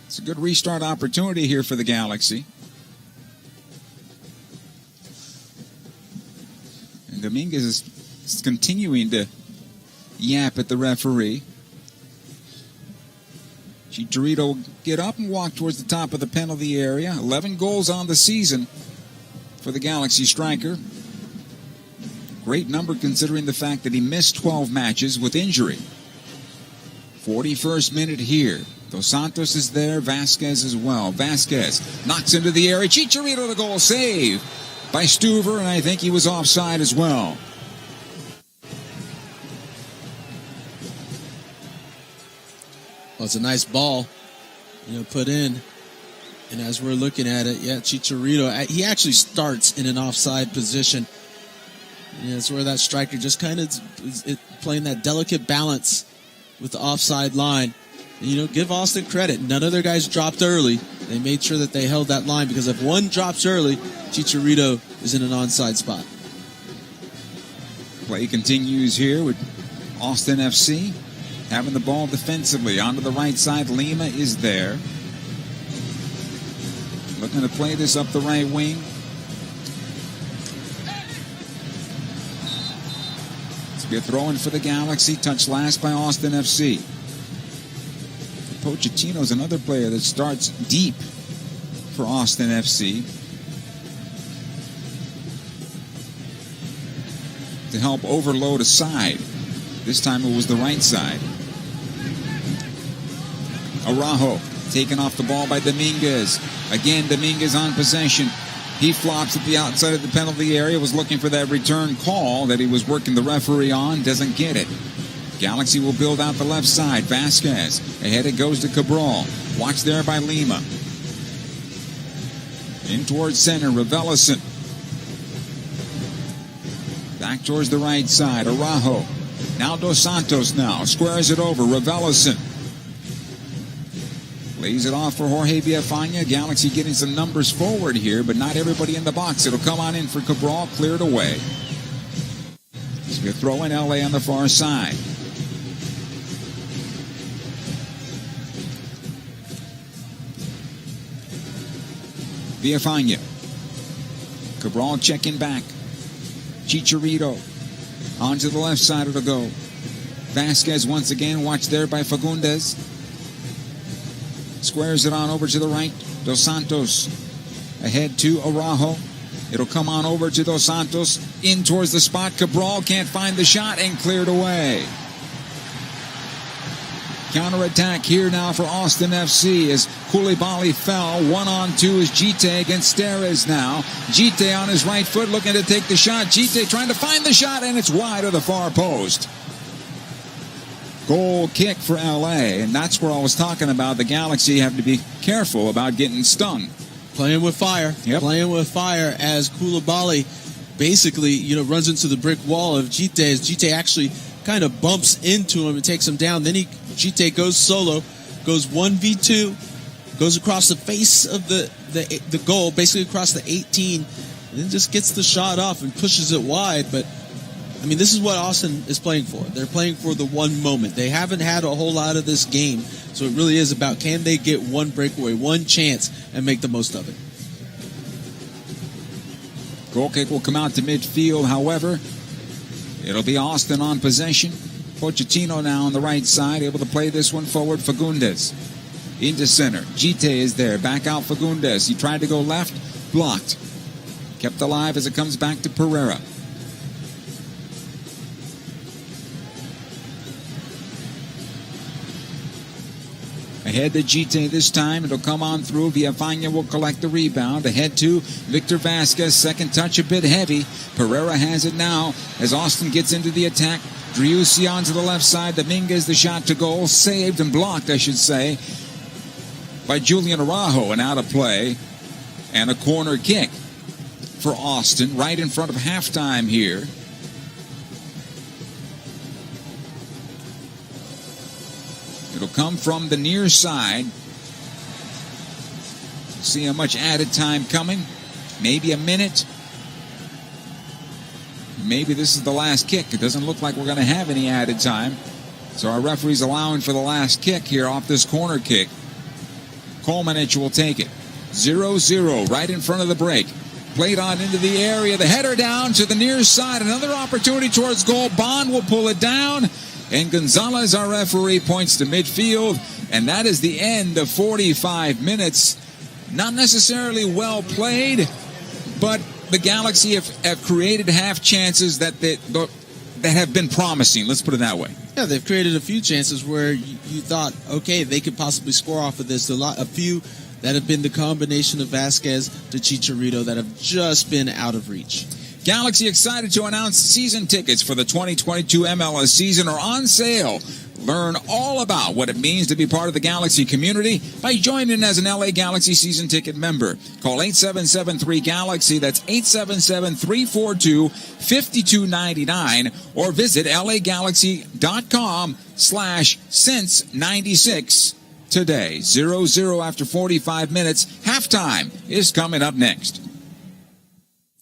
It's a good restart opportunity here for the Galaxy. And Dominguez is continuing to yap at the referee. Chicharito will get up and walk towards the top of the penalty area. 11 goals on the season for the Galaxy striker. Great number considering the fact that he missed 12 matches with injury. 41st minute here. Dos Santos is there, Vasquez as well. Vasquez knocks into the area. Chicharito, the goal save by Stuver, and I think he was offside as well. Well, it's a nice ball, put in. And as we're looking at it, Chicharito, he actually starts in an offside position. It's where that striker just kind of is playing that delicate balance with the offside line. And, give Austin credit. None of their guys dropped early. They made sure that they held that line, because if one drops early, Chicharito is in an onside spot. Play continues here with Austin FC having the ball defensively. Onto the right side, Lima is there. Looking to play this up the right wing. It's be a throw-in for the Galaxy. Touched last by Austin FC. Pochettino's another player that starts deep for Austin FC to help overload a side. This time it was the right side. Araujo taken off the ball by Dominguez. Again, Dominguez on possession. He flops at the outside of the penalty area. Was looking for that return call that he was working the referee on. Doesn't get it. Galaxy will build out the left side. Vasquez. Ahead it goes to Cabral. Watched there by Lima. In towards center. Raveloson. Back towards the right side. Araujo. Now Dos Santos now. Squares it over. Raveloson. Lays it off for Jorge Villafaña. Galaxy getting some numbers forward here, but not everybody in the box. It'll come on in for Cabral. Cleared away. So we throw in LA on the far side. Villafaña. Cabral checking back. Chicharito. Onto the left side it'll go. Vasquez once again. Watched there by Fagundes. Squares it on over to the right. Dos Santos ahead to Araujo. It'll come on over to Dos Santos. In towards the spot. Cabral can't find the shot and cleared away. Counterattack here now for Austin FC as Koulibaly fell. 1-on-2 is Gite against Steres now. Gite on his right foot looking to take the shot. Gite trying to find the shot, and it's wide of the far post. Goal kick for LA, and that's where I was talking about. The Galaxy have to be careful about getting stung. Playing with fire. Yep. Playing with fire as Koulibaly basically, runs into the brick wall of Gite. As Gite actually kind of bumps into him and takes him down. Then Gite goes solo, goes 1v2, goes across the face of the goal, basically across the 18, and then just gets the shot off and pushes it wide. But this is what Austin is playing for. They're playing for the one moment. They haven't had a whole lot of this game, so it really is about, can they get one breakaway, one chance, and make the most of it. Goal kick will come out to midfield, however. It'll be Austin on possession. Pochettino now on the right side, able to play this one forward. Fagundes into center. Gite is there. Back out Fagundes. He tried to go left, blocked. Kept alive as it comes back to Pereira. Ahead to Gite this time. It'll come on through. Villafaña will collect the rebound. Ahead to Victor Vasquez. Second touch a bit heavy. Pereira has it now as Austin gets into the attack. Driussi on to the left side. Dominguez the shot to goal. Saved and blocked, I should say, by Julian Araujo. And out of play. And a corner kick for Austin right in front of halftime here. It'll come from the near side. See how much added time coming. Maybe a minute. Maybe this is the last kick. It doesn't look like we're going to have any added time. So our referee's allowing for the last kick here off this corner kick. Kolmanich will take it. 0-0 right in front of the break. Played on into the area. The header down to the near side. Another opportunity towards goal. Bond will pull it down. And Gonzalez, our referee, points to midfield. And that is the end of 45 minutes. Not necessarily well played, but the Galaxy have created half chances that have been promising. Let's put it that way. Yeah, they've created a few chances where you thought, okay, they could possibly score off of this. A few that have been the combination of Vasquez to Chicharito that have just been out of reach. Galaxy excited to announce season tickets for the 2022 MLS season are on sale. Learn all about what it means to be part of the Galaxy community by joining as an LA Galaxy season ticket member. Call 877-3-GALAXY, that's 877-342-5299, or visit lagalaxy.com/since96 today. 0-0 after 45 minutes. Halftime is coming up next.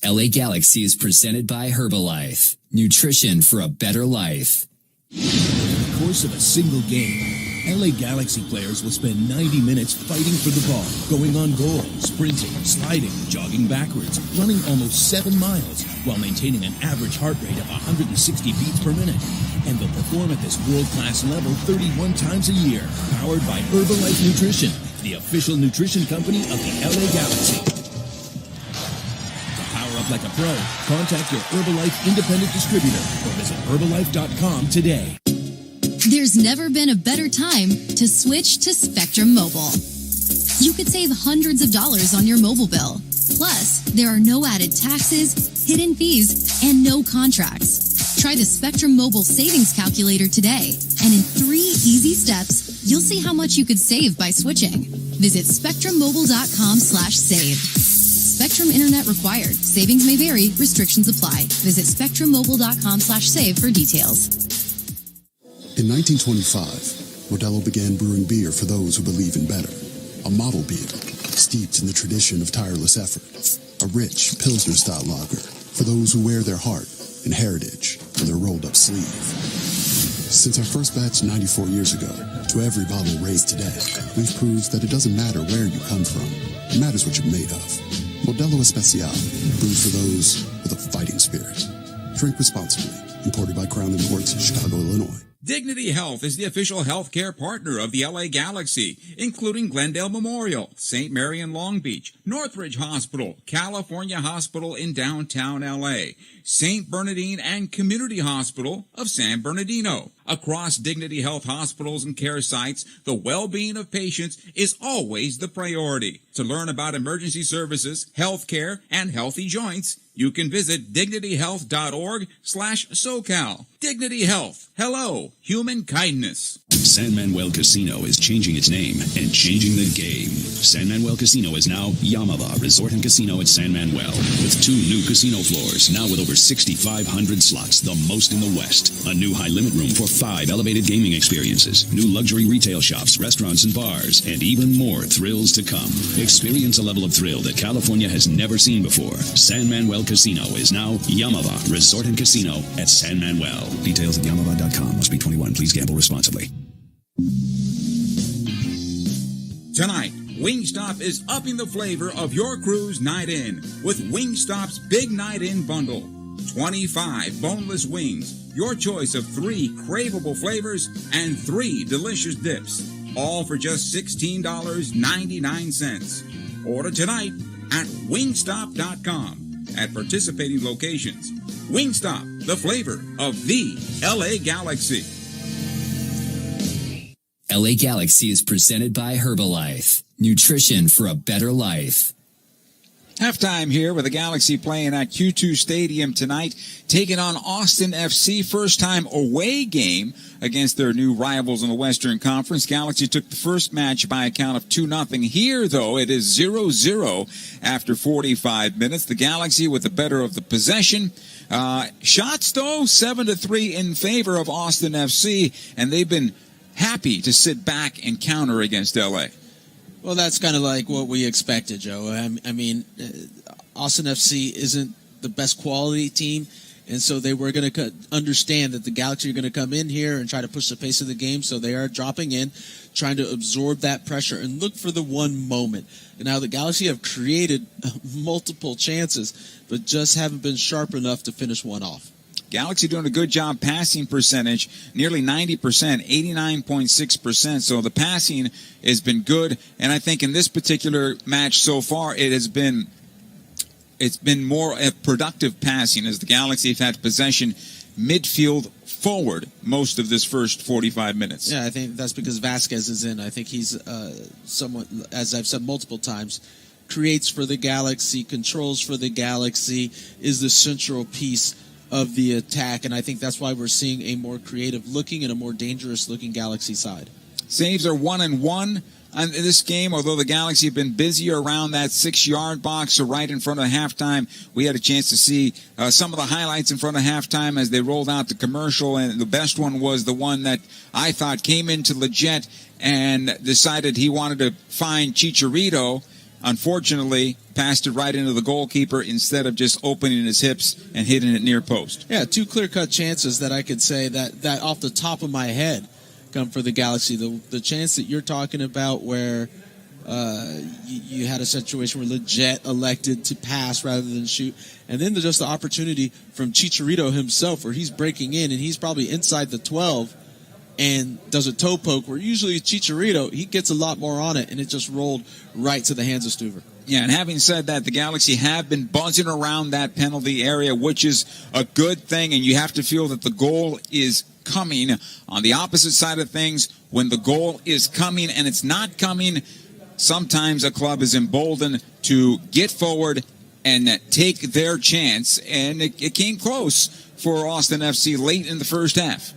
LA Galaxy is presented by Herbalife. Nutrition for a better life. Over the course of a single game, LA Galaxy players will spend 90 minutes fighting for the ball, going on goal, sprinting, sliding, jogging backwards, running almost 7 miles, while maintaining an average heart rate of 160 beats per minute. And they'll perform at this world-class level 31 times a year, powered by Herbalife Nutrition, the official nutrition company of the LA Galaxy. Up like a pro, contact your Herbalife independent distributor or visit Herbalife.com today. There's never been a better time to switch to Spectrum Mobile. You could save hundreds of dollars on your mobile bill. Plus, there are no added taxes, hidden fees, and no contracts. Try the Spectrum Mobile Savings Calculator today, and in 3 easy steps, you'll see how much you could save by switching. Visit spectrummobile.com/save. Spectrum Internet required. Savings may vary. Restrictions apply. Visit spectrummobile.com/save for details. In 1925, Modelo began brewing beer for those who believe in better. A model beer, steeped in the tradition of tireless effort. A rich Pilsner-style lager for those who wear their heart and heritage on their rolled-up sleeve. Since our first batch 94 years ago, to every bottle raised today, we've proved that it doesn't matter where you come from. It matters what you're made of. Modelo Especial, brewed for those with a fighting spirit. Drink responsibly. Imported by Crown Imports, Chicago, Illinois. Dignity Health is the official healthcare partner of the LA Galaxy, including Glendale Memorial, St. Mary in Long Beach, Northridge Hospital, California Hospital in downtown LA, St. Bernardine and Community Hospital of San Bernardino. Across Dignity Health hospitals and care sites, the well-being of patients is always the priority. To learn about emergency services, health care, and healthy joints, you can visit dignityhealth.org/SoCal. Dignity Health. Hello, human kindness. San Manuel Casino is changing its name and changing the game. San Manuel Casino is now Yamava Resort and Casino at San Manuel, with 2 new casino floors, now with over 6,500 slots, the most in the West. A new high-limit room for 5 elevated gaming experiences, new luxury retail shops, restaurants, and bars, and even more thrills to come. Experience a level of thrill that California has never seen before. San Manuel Casino is now Yamava Resort and Casino at San Manuel. Details at yamava.com. Must be 21. Please gamble responsibly. Tonight, Wingstop is upping the flavor of your cruise night in with Wingstop's Big Night In Bundle. 25 boneless wings, your choice of 3 craveable flavors and 3 delicious dips, all for just $16.99. Order tonight at wingstop.com at participating locations. Wingstop, the flavor of the LA Galaxy. LA Galaxy is presented by Herbalife. Nutrition for a better life. Halftime here with the Galaxy playing at Q2 Stadium tonight, taking on Austin FC. First time away game against their new rivals in the Western Conference. Galaxy took the first match by a count of 2-0. Here, though, it is 0-0 after 45 minutes. The Galaxy with the better of the possession. Shots, though, 7-3 in favor of Austin FC, and they've been happy to sit back and counter against LA. Well, that's kind of like what we expected, Joe. I mean, Austin FC isn't the best quality team, and so they were going to understand that the Galaxy are going to come in here and try to push the pace of the game, so they are dropping in, trying to absorb that pressure and look for the one moment. And now the Galaxy have created multiple chances, but just haven't been sharp enough to finish one off. Galaxy doing a good job passing percentage, nearly 90%, 89.6%. So the passing has been good. And I think in this particular match so far, it has been it's been more productive passing as the Galaxy have had possession midfield forward most of this first 45 minutes. Yeah, I think that's because Vasquez is in. I think he's somewhat, as I've said multiple times, creates for the Galaxy, controls for the Galaxy, is the central piece of the attack, and I think that's why we're seeing a more creative-looking and a more dangerous-looking Galaxy side. Saves are 1-1 in this game, although the Galaxy have been busier around that 6-yard box, so right in front of halftime. We had a chance to see some of the highlights in front of halftime as they rolled out the commercial, and the best one was the one that I thought came into Leggett and decided he wanted to find Chicharito. Unfortunately, passed it right into the goalkeeper instead of just opening his hips and hitting it near post. Yeah, two clear-cut chances that I could say that off the top of my head come for the Galaxy. The chance that you're talking about where you had a situation where Leggett elected to pass rather than shoot, and then there's just the opportunity from Chicharito himself where he's breaking in and he's probably inside the 12 and does a toe poke where usually Chicharito, he gets a lot more on it, and it just rolled right to the hands of Stuver. Yeah, and having said that, the Galaxy have been buzzing around that penalty area, which is a good thing, and you have to feel that the goal is coming. On the opposite side of things, when the goal is coming and it's not coming, sometimes a club is emboldened to get forward and take their chance, and it came close for Austin FC late in the first half.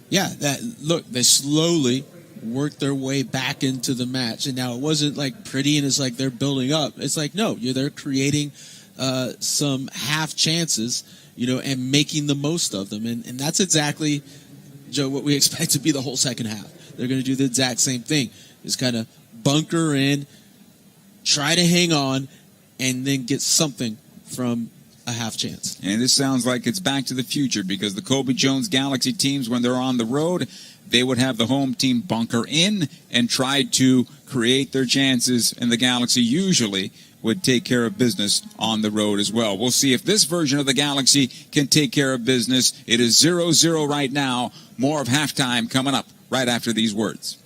Yeah, they slowly worked their way back into the match. And now it wasn't like pretty and it's like they're building up. It's like, no, they're creating some half chances, and making the most of them. And that's exactly, Joe, what we expect to be the whole second half. They're going to do the exact same thing. Is kind of bunker in, try to hang on, and then get something from a half chance. And this sounds like it's back to the future, because the Kobe Jones Galaxy teams, when they're on the road, they would have the home team bunker in and try to create their chances, and the Galaxy usually would take care of business on the road as well. We'll see if this version of the Galaxy can take care of business. It is 0-0 right now. More of halftime coming up right after these words.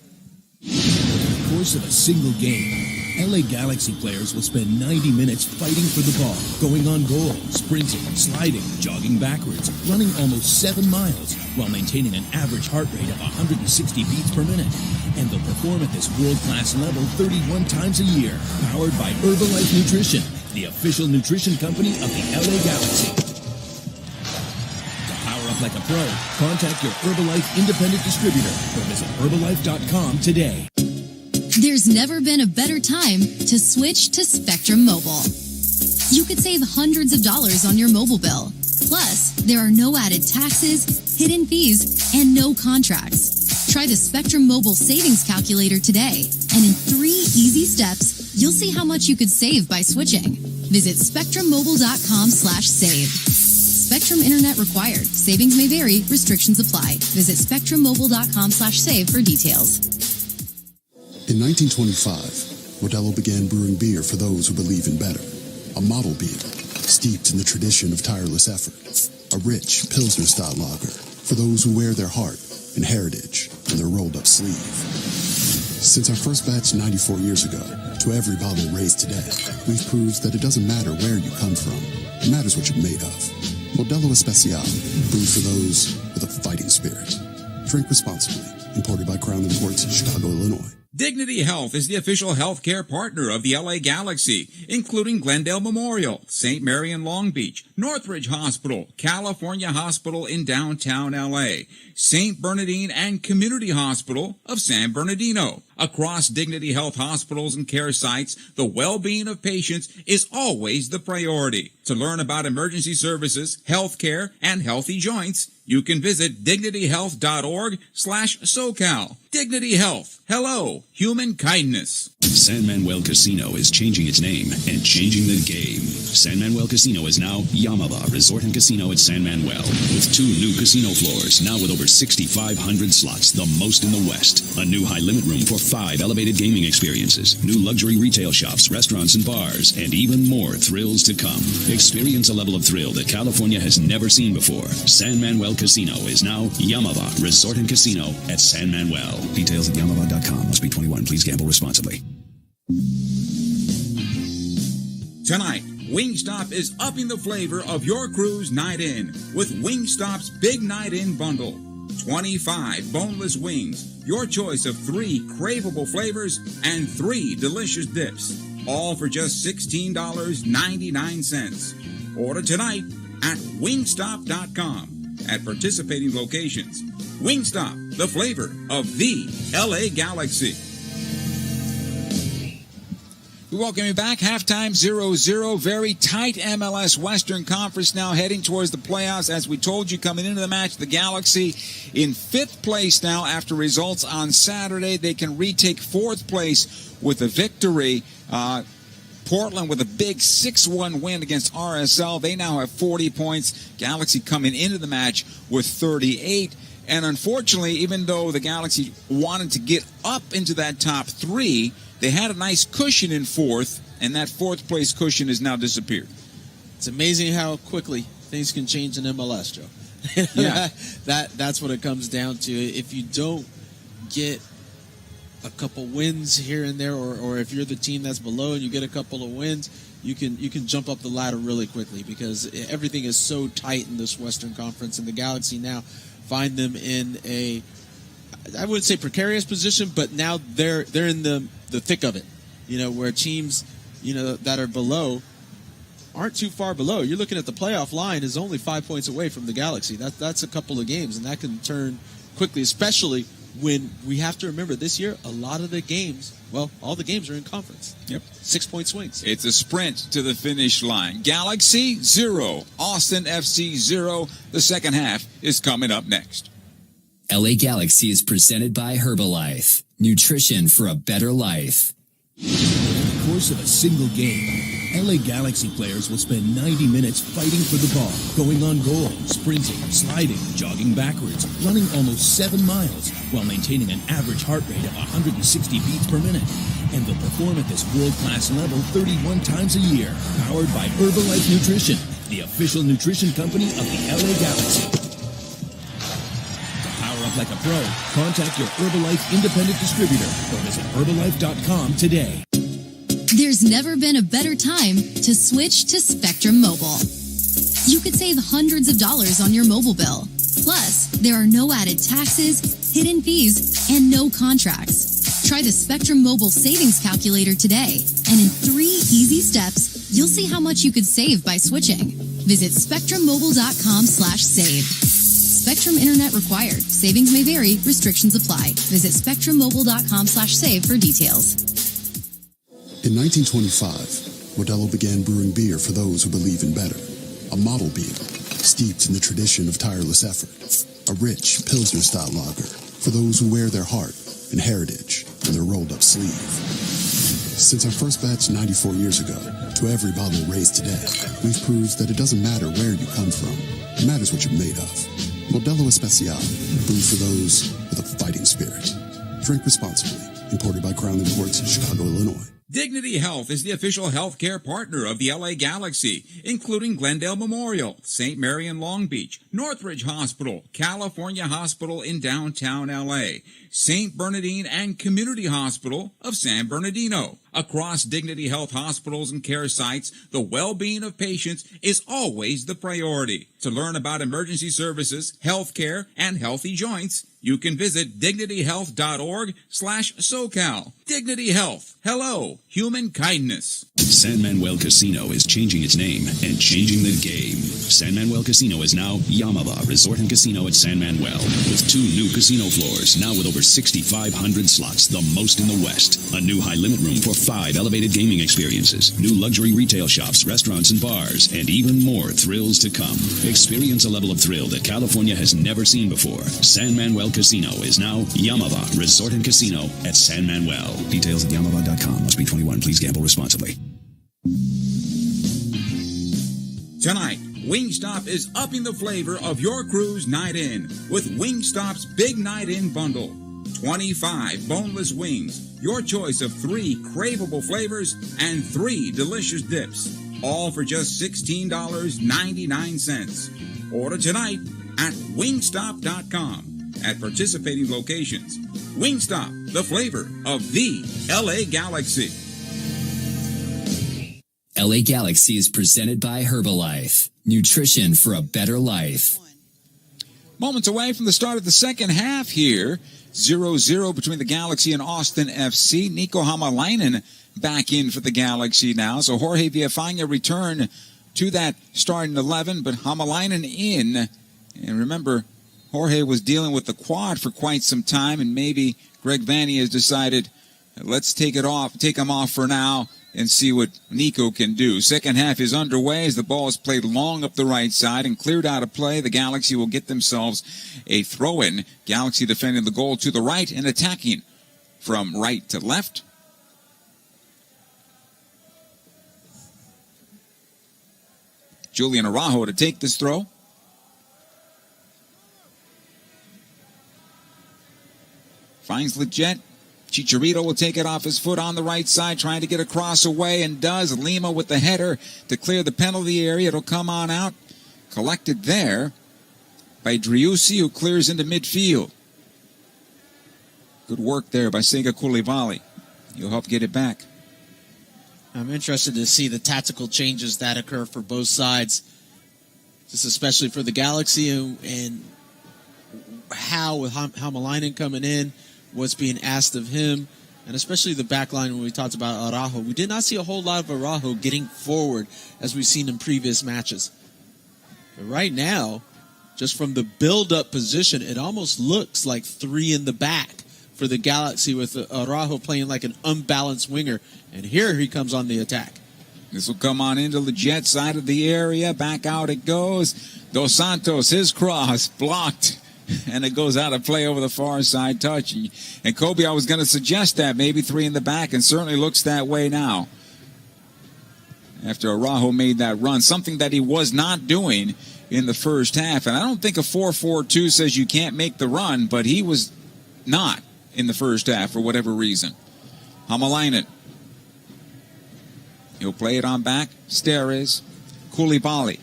Over the course of a single game, LA Galaxy players will spend 90 minutes fighting for the ball, going on goal, sprinting, sliding, jogging backwards, running almost 7 miles, while maintaining an average heart rate of 160 beats per minute. And they'll perform at this world-class level 31 times a year, powered by Herbalife Nutrition, the official nutrition company of the LA Galaxy. To power up like a pro, contact your Herbalife independent distributor or visit Herbalife.com today. There's never been a better time to switch to Spectrum Mobile. You could save hundreds of dollars on your mobile bill. Plus, there are no added taxes, hidden fees, and no contracts. Try the Spectrum Mobile Savings Calculator today, and in 3 easy steps, you'll see how much you could save by switching. Visit SpectrumMobile.com/save. Spectrum Internet required. Savings may vary. Restrictions apply. Visit SpectrumMobile.com/save for details. In 1925, Modelo began brewing beer for those who believe in better. A model beer, steeped in the tradition of tireless effort. A rich Pilsner-style lager for those who wear their heart and heritage in their rolled-up sleeve. Since our first batch 94 years ago, to every bottle raised today, we've proved that it doesn't matter where you come from. It matters what you're made of. Modelo Especial, brewed for those with a fighting spirit. Drink responsibly. Imported by Crown Imports in Chicago, Illinois. Dignity Health is the official healthcare partner of the LA Galaxy, including Glendale Memorial, St. Mary in Long Beach, Northridge Hospital, California Hospital in downtown LA, St. Bernardine and Community Hospital of San Bernardino. Across Dignity Health hospitals and care sites, the well-being of patients is always the priority. To learn about emergency services, health care, and healthy joints, you can visit dignityhealth.org/SoCal. Dignity Health. Hello, human kindness. San Manuel Casino is changing its name and changing the game. San Manuel Casino is now Yamava Resort and Casino at San Manuel, with 2 new casino floors, now with over 6,500 slots, the most in the West. A new high-limit room for 5 elevated gaming experiences, new luxury retail shops, restaurants, and bars, and even more thrills to come. Experience a level of thrill that California has never seen before. San Manuel Casino is now Yamava Resort and Casino at San Manuel. Details at yamava.com. Must be 21. Please gamble responsibly. Tonight, Wingstop is upping the flavor of your cruise night in with Wingstop's Big Night In Bundle. 25 boneless wings, your choice of 3 craveable flavors, and 3 delicious dips. All for just $16.99. Order tonight at wingstop.com at participating locations. Wingstop, the flavor of the LA Galaxy. We welcome you back. Halftime 0-0. Very tight MLS Western Conference now heading towards the playoffs. As we told you coming into the match, the Galaxy in 5th place now after results on Saturday. They can retake 4th place with a victory. Portland with a big 6-1 win against RSL. They now have 40 points. Galaxy coming into the match with 38. And unfortunately, even though the Galaxy wanted to get up into that top 3, they had a nice cushion in 4th, and that 4th place cushion has now disappeared. It's amazing how quickly things can change in MLS, Joe. Yeah. That's what it comes down to. If you don't get a couple wins here and there, or if you're the team that's below and you get a couple of wins, you can jump up the ladder really quickly because everything is so tight in this Western Conference, and the Galaxy now find them in a, I wouldn't say precarious position, but now they're in the thick of it, where teams, that are below aren't too far below. You're looking at the playoff line is only 5 points away from the Galaxy. That's a couple of games, and that can turn quickly, especially when we have to remember this year, a lot of the games, all the games are in conference. Yep. 6-point swings. It's a sprint to the finish line. Galaxy 0, Austin FC 0. The second half is coming up next. LA Galaxy is presented by Herbalife. Nutrition for a better life. Over the course of a single game, LA Galaxy players will spend 90 minutes fighting for the ball, going on goal, sprinting, sliding, jogging backwards, running almost 7 miles, while maintaining an average heart rate of 160 beats per minute. And they'll perform at this world-class level 31 times a year, powered by Herbalife Nutrition, the official nutrition company of the LA Galaxy. To power up like a pro, contact your Herbalife independent distributor or visit Herbalife.com today. There's never been a better time to switch to Spectrum Mobile. You could save hundreds of dollars on your mobile bill. Plus, there are no added taxes, hidden fees, and no contracts. Try the Spectrum Mobile Savings Calculator today, and in 3 easy steps, you'll see how much you could save by switching. Visit spectrummobile.com/save. Spectrum Internet required. Savings may vary. Restrictions apply. Visit spectrummobile.com/save for details. In 1925, Modelo began brewing beer for those who believe in better. A model beer, steeped in the tradition of tireless effort. A rich Pilsner-style lager for those who wear their heart and heritage in their rolled-up sleeve. Since our first batch 94 years ago, to every bottle raised today, we've proved that it doesn't matter where you come from. It matters what you're made of. Modelo Especial, brewed for those with a fighting spirit. Drink responsibly. Imported by Crown Imports, Chicago, Illinois. Dignity Health is the official healthcare partner of the LA Galaxy, including Glendale Memorial, St. Mary in Long Beach, Northridge Hospital, California Hospital in downtown LA, St. Bernardine and Community Hospital of San Bernardino. Across Dignity Health hospitals and care sites, the well-being of patients is always the priority. To learn about emergency services, health care, and healthy joints, you can visit dignityhealth.org/SoCal. Dignity Health. Hello, human kindness. San Manuel Casino is changing its name and changing the game. San Manuel Casino is now Yamava Resort and Casino at San Manuel, with 2 new casino floors, now with over 6,500 slots, the most in the West. A new high-limit room for 5 elevated gaming experiences, new luxury retail shops, restaurants, and bars, and even more thrills to come. Experience a level of thrill that California has never seen before. San Manuel Casino is now Yamava Resort and Casino at San Manuel. Details at yamava.com. Must be 21. Please gamble responsibly. Tonight, Wingstop is upping the flavor of your cruise night in with Wingstop's Big Night In Bundle. 25 boneless wings, your choice of 3 craveable flavors, and 3 delicious dips. All for just $16.99. Order tonight at wingstop.com at participating locations. Wingstop, the flavor of the LA Galaxy. LA Galaxy is presented by Herbalife. Nutrition for a better life. Moments away from the start of the second half here. 0-0 between the Galaxy and Austin FC. Nico Hamalainen back in for the Galaxy now. So Jorge Villafaña returned to that starting 11, but Hamalainen in. And remember, Jorge was dealing with the quad for quite some time, and maybe Greg Vanney has decided, let's take him off for now and see what Nico can do. Second half is underway as the ball is played long up the right side and cleared out of play. The Galaxy will get themselves a throw-in. Galaxy defending the goal to the right and attacking from right to left. Julian Araujo to take this throw. Finds Leggett. Chicharito will take it off his foot on the right side, trying to get a cross away, and does. Lima with the header to clear the penalty area. It'll come on out. Collected there by Driussi, who clears into midfield. Good work there by Sega Koulibaly. He'll help get it back. I'm interested to see the tactical changes that occur for both sides, just especially for the Galaxy, and how with Hamalainen coming in, what's being asked of him, and especially the back line when we talked about Araujo. We did not see a whole lot of Araujo getting forward as we've seen in previous matches. But right now, just from the build-up position, it almost looks like three in the back for the Galaxy, with Araujo playing like an unbalanced winger. And here he comes on the attack. This will come on into the jet side of the area. Back out it goes. Dos Santos, his cross, blocked. And it goes out of play over the far side touch. And Kobe, I was going to suggest that, maybe three in the back, and certainly looks that way now. After Araujo made that run, something that he was not doing in the first half. And I don't think a 4-4-2 says you can't make the run, but he was not in the first half for whatever reason. Hamalainen. He'll play it on back. Steres. Koulibaly.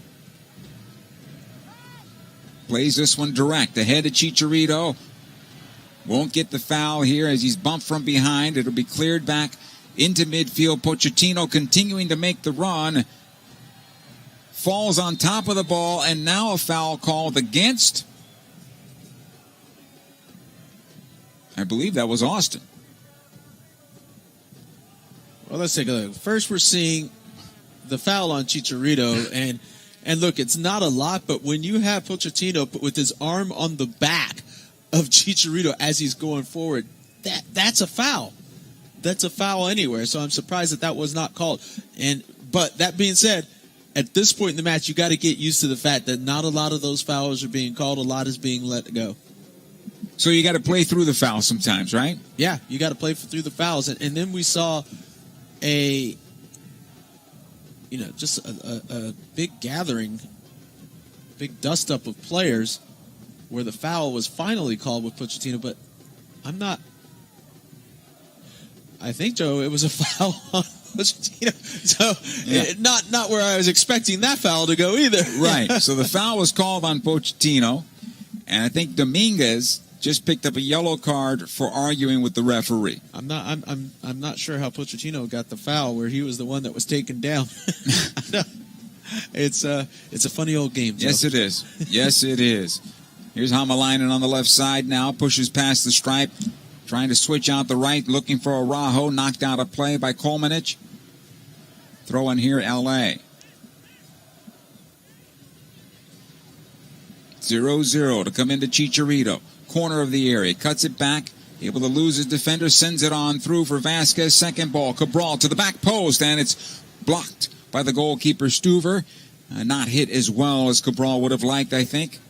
Plays this one direct. Ahead of Chicharito. Won't get the foul here as he's bumped from behind. It'll be cleared back into midfield. Pochettino continuing to make the run. Falls on top of the ball, and now a foul called against, I believe that was Austin. Well, let's take a look. First, we're seeing the foul on Chicharito, and look, it's not a lot, but when you have Pochettino with his arm on the back of Chicharito as he's going forward, that's a foul. That's a foul anywhere, so I'm surprised that was not called. But that being said, at this point in the match, you got to get used to the fact that not a lot of those fouls are being called. A lot is being let go. So you got to play through the foul sometimes, right? Yeah, you got to play through the fouls. And then we saw just a big gathering, big dust-up of players where the foul was finally called with Pochettino. But I think, Joe, it was a foul on Pochettino. So not where I was expecting that foul to go either. Right. So the foul was called on Pochettino, and I think Dominguez just picked up a yellow card for arguing with the referee. I'm not sure how Pochettino got the foul where he was the one that was taken down. It's a funny old game, Joe. Yes, it is. Yes, it is. Here's Hamalainen on the left side now, pushes past the stripe, trying to switch out the right, looking for Araujo, knocked out of play by Kolmanich. Throw in here, L.A. 0-0 to come into Chicharito. Corner of the area, cuts it back, able to lose his defender, sends it on through for Vasquez. Second ball, Cabral to the back post, and it's blocked by the goalkeeper Stuver. Not hit as well as Cabral would have liked, I think.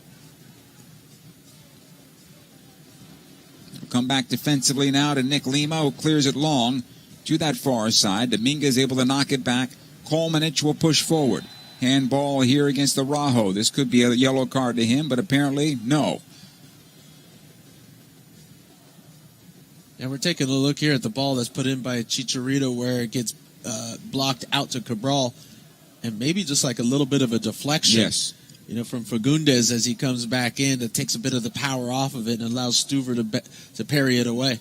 We'll come back defensively now to Nick Lima, who clears it long to that far side. Dominguez able to knock it back. Kolmanich will push forward. Handball here against Araujo. This could be a yellow card to him, but apparently no. And we're taking a look here at the ball that's put in by Chicharito where it gets blocked out to Cabral. And maybe just like a little bit of a deflection. Yes. From Fagundes as he comes back in, that takes a bit of the power off of it and allows Stuver to parry it away.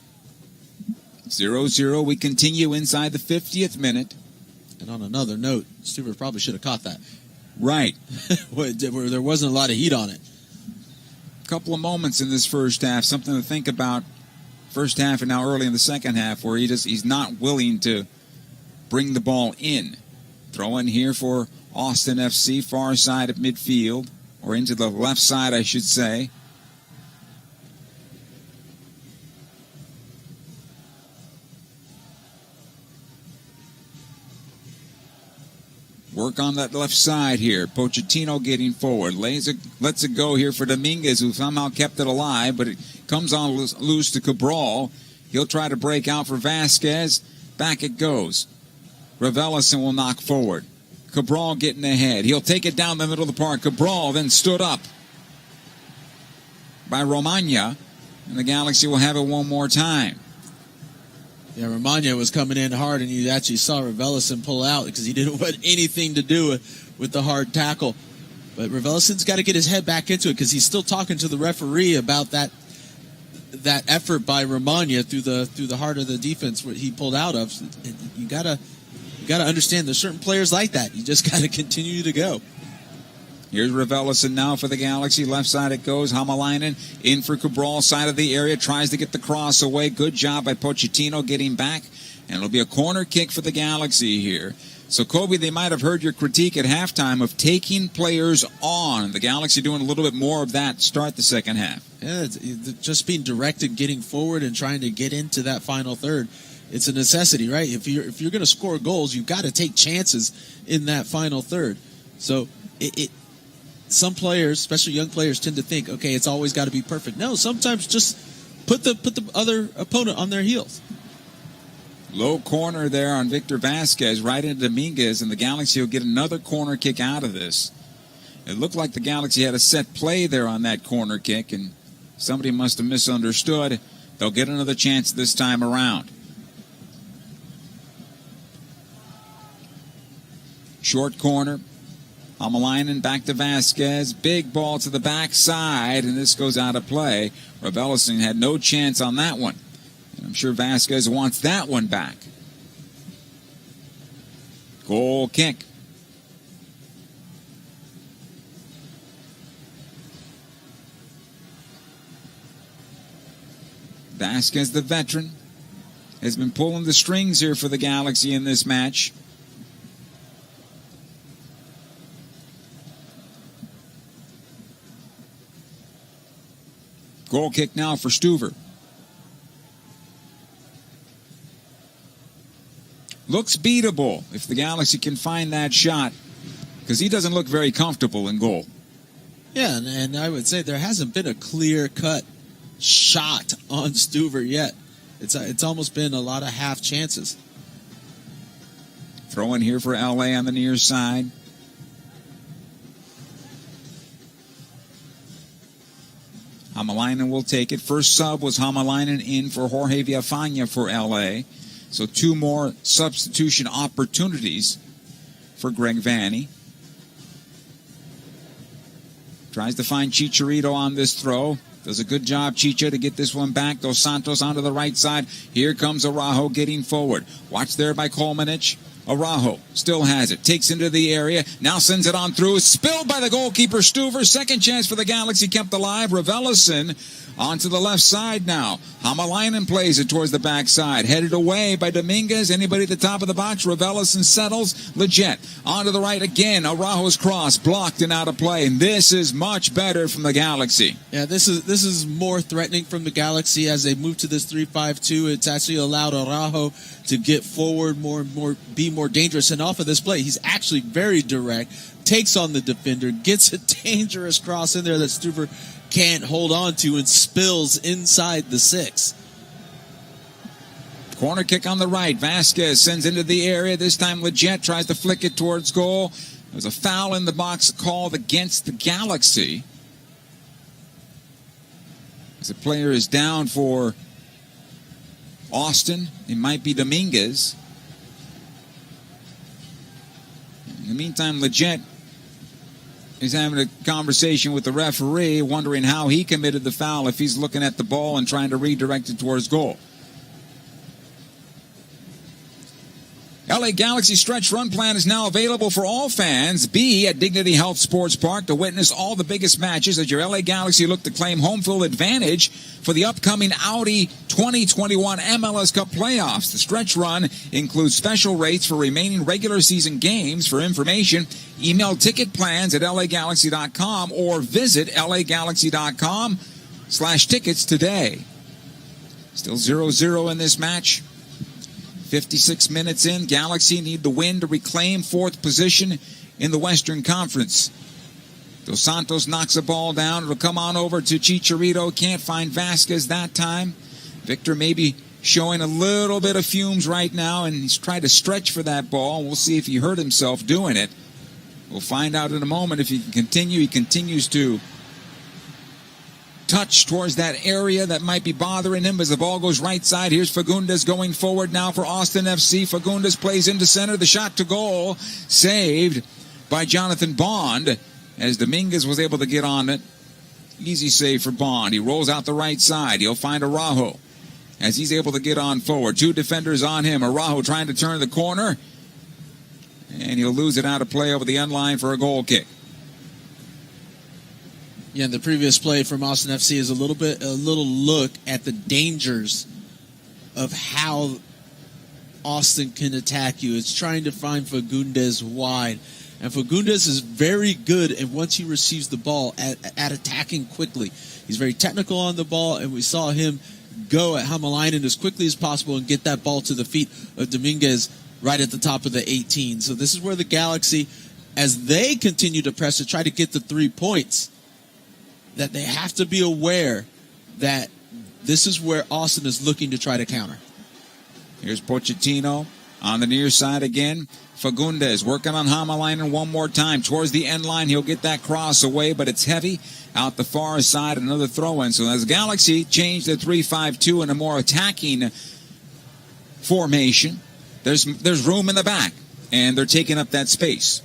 0-0. We continue inside the 50th minute. And on another note, Stuver probably should have caught that. Right. Where there wasn't a lot of heat on it. A couple of moments in this first half, something to think about. First half and now early in the second half, where he's not willing to bring the ball in. Throw in here for Austin FC, far side of midfield, or into the left side, I should say. Work on that left side here. Pochettino getting forward. Lets it go here for Dominguez, who somehow kept it alive, but it comes on loose to Cabral. He'll try to break out for Vasquez. Back it goes. Raveloson will knock forward. Cabral getting ahead. He'll take it down the middle of the park. Cabral then stood up by Romagna, and the Galaxy will have it one more time. Yeah, Romagna was coming in hard, and you actually saw Raveloson pull out because he didn't want anything to do with the hard tackle. But Raveloson's got to get his head back into it because he's still talking to the referee about that effort by Romagna through the heart of the defense where he pulled out of. You gotta understand there's certain players like that. You just got to continue to go. Here's Raveloson now for the Galaxy. Left side it goes. Hamalainen in for Cabral. Side of the area. Tries to get the cross away. Good job by Pochettino getting back. And it'll be a corner kick for the Galaxy here. So, Kobe, they might have heard your critique at halftime of taking players on. The Galaxy doing a little bit more of that to start the second half. Yeah, just being directed, getting forward, and trying to get into that final third. It's a necessity, right? If you're going to score goals, you've got to take chances in that final third. So, some players, especially young players, tend to think, okay, it's always got to be perfect. No, sometimes just put the other opponent on their heels. Low corner there on Victor Vasquez, right into Dominguez, and the Galaxy will get another corner kick out of this. It looked like the Galaxy had a set play there on that corner kick, and somebody must have misunderstood. They'll get another chance this time around. Short corner. Hamalainen back to Vasquez. Big ball to the backside, and this goes out of play. Raveloson had no chance on that one. And I'm sure Vasquez wants that one back. Goal kick. Vasquez, the veteran, has been pulling the strings here for the Galaxy in this match. Goal kick now for Stuver. Looks beatable if the Galaxy can find that shot, because he doesn't look very comfortable in goal. Yeah, and I would say there hasn't been a clear-cut shot on Stuver yet. It's almost been a lot of half chances. Throw in here for LA on the near side. Hamalainen will take it. First sub was Hamalainen in for Jorge Villafaña for LA. So two more substitution opportunities for Greg Vanney. Tries to find Chicharito on this throw. Does a good job, Chicha, to get this one back. Dos Santos onto the right side. Here comes Araujo getting forward. Watch there by Kolmanich. Araujo still has it. Takes into the area. Now sends it on through. Spilled by the goalkeeper, Stuver. Second chance for the Galaxy kept alive. Raveloson onto the left side now. Hamalainen plays it towards the backside. Headed away by Dominguez. Anybody at the top of the box? Raveloson settles. Leggett onto the right again. Araujo's cross blocked and out of play. And this is much better from the Galaxy. Yeah, this is more threatening from the Galaxy as they move to this 3-5-2. It's actually allowed Araujo to get forward be more dangerous. And off of this play, he's actually very direct. Takes on the defender. Gets a dangerous cross in there that Stuver can't hold on to and spills inside the 6. Corner kick on the right. Vasquez sends into the area. This time Leggett tries to flick it towards goal. There's a foul in the box called against the Galaxy. As the player is down for Austin, it might be Dominguez. In the meantime, Leggett is having a conversation with the referee, wondering how he committed the foul if he's looking at the ball and trying to redirect it towards goal. LA Galaxy Stretch Run Plan is now available for all fans. Be at Dignity Health Sports Park to witness all the biggest matches as your LA Galaxy look to claim home field advantage for the upcoming Audi 2021 MLS Cup playoffs. The Stretch Run includes special rates for remaining regular season games. For information, email ticket plans at lagalaxy.com or visit lagalaxy.com/tickets today. Still 0-0 in this match. 56 minutes in, Galaxy need the win to reclaim fourth position in the Western Conference. Dos Santos knocks the ball down. It'll come on over to Chicharito. Can't find Vasquez that time. Victor maybe showing a little bit of fumes right now, and he's trying to stretch for that ball. We'll see if he hurt himself doing it. We'll find out in a moment if he can continue. He continues to touch towards that area that might be bothering him as the ball goes right side. Here's Fagundes going forward now for Austin FC. Fagundes plays into center. The shot to goal saved by Jonathan Bond as Dominguez was able to get on it. Easy save for Bond. He rolls out the right side. He'll find Araujo as he's able to get on forward. Two defenders on him. Araujo trying to turn the corner, and he'll lose it out of play over the end line for a goal kick. Yeah, and the previous play from Austin FC is a little look at the dangers of how Austin can attack you. It's trying to find Fagundes wide. And Fagundes is very good, and once he receives the ball, at attacking quickly. He's very technical on the ball, and we saw him go at Hamalainen as quickly as possible and get that ball to the feet of Dominguez right at the top of the 18. So this is where the Galaxy, as they continue to press to try to get the 3 points, that they have to be aware that this is where Austin is looking to try to counter. Here's Pochettino on the near side again. Fagundes working on Hamalainen one more time. Towards the end line, he'll get that cross away, but it's heavy. Out the far side, another throw-in. So as Galaxy change the 3-5-2 in a more attacking formation, there's room in the back, and they're taking up that space.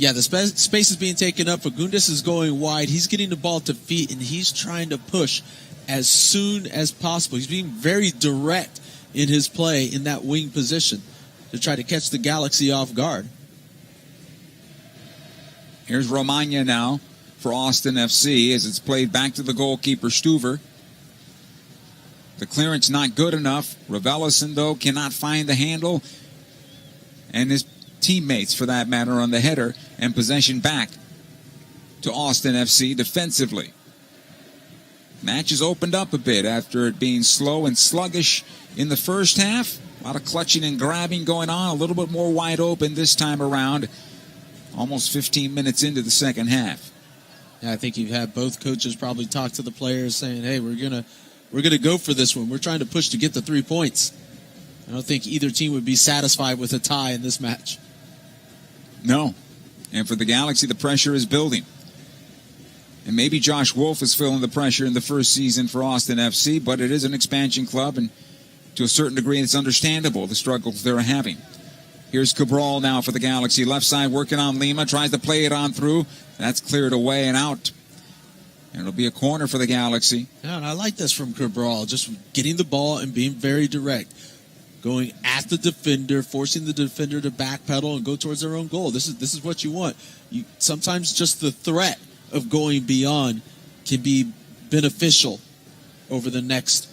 Yeah, the space is being taken up. Fagundes is going wide. He's getting the ball to feet, and he's trying to push as soon as possible. He's being very direct in his play in that wing position to try to catch the Galaxy off guard. Here's Romagna now for Austin FC as it's played back to the goalkeeper, Stuver. The clearance not good enough. Raveloson, though, cannot find the handle. And his teammates, for that matter, on the header, and possession back to Austin FC defensively. Match has opened up a bit after it being slow and sluggish in the first half. A lot of clutching and grabbing going on, a little bit more wide open this time around, almost 15 minutes into the second half. Yeah, I think you've had both coaches probably talk to the players saying, hey, we're gonna go for this one. We're trying to push to get the 3 points. I don't think either team would be satisfied with a tie in this match. No. And for the Galaxy, the pressure is building. And maybe Josh Wolf is feeling the pressure in the first season for Austin FC, but it is an expansion club, and to a certain degree, it's understandable, the struggles they're having. Here's Cabral now for the Galaxy. Left side working on Lima, tries to play it on through. That's cleared away and out. And it'll be a corner for the Galaxy. Yeah, and I like this from Cabral, just getting the ball and being very direct. Going at the defender, forcing the defender to backpedal and go towards their own goal. This is what you want. Sometimes just the threat of going beyond can be beneficial over the next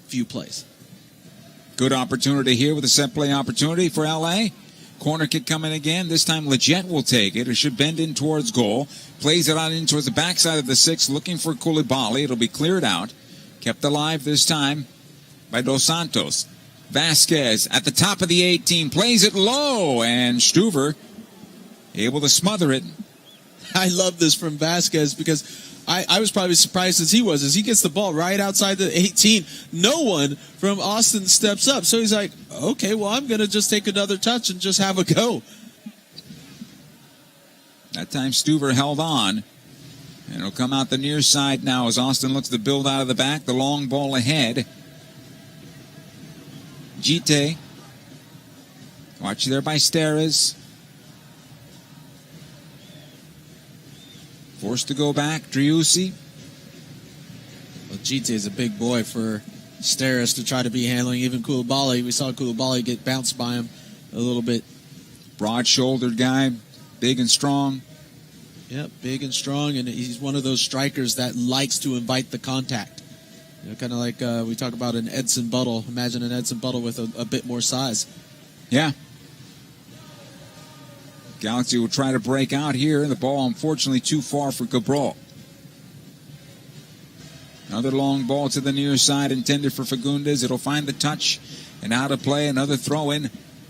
few plays. Good opportunity here with a set play opportunity for LA. Corner kick coming again. This time Leggett will take it. It should bend in towards goal. Plays it on in towards the backside of the 6, looking for Koulibaly. It'll be cleared out. Kept alive this time by Dos Santos. Vasquez at the top of the 18, plays it low, and Stuver able to smother it. I love this from Vasquez because I was probably surprised as he was. As he gets the ball right outside the 18, no one from Austin steps up. So he's like, okay, well, I'm going to just take another touch and just have a go. That time Stuver held on. And it'll come out the near side now as Austin looks to build out of the back. The long ball ahead. Gite. Watch there by Steres. Forced to go back. Driussi. Well, Gite is a big boy for Steris to try to be handling. Even Koulibaly, we saw Koulibaly get bounced by him a little bit. Broad-shouldered guy, big and strong. Yep, big and strong, and he's one of those strikers that likes to invite the contact. You know, kind of like we talk about an Edson Buttle. Imagine an Edson Buttle with a bit more size. Yeah. Galaxy will try to break out here. The ball, unfortunately, too far for Cabral. Another long ball to the near side intended for Fagundes. It'll find the touch and out of play. Another throw-in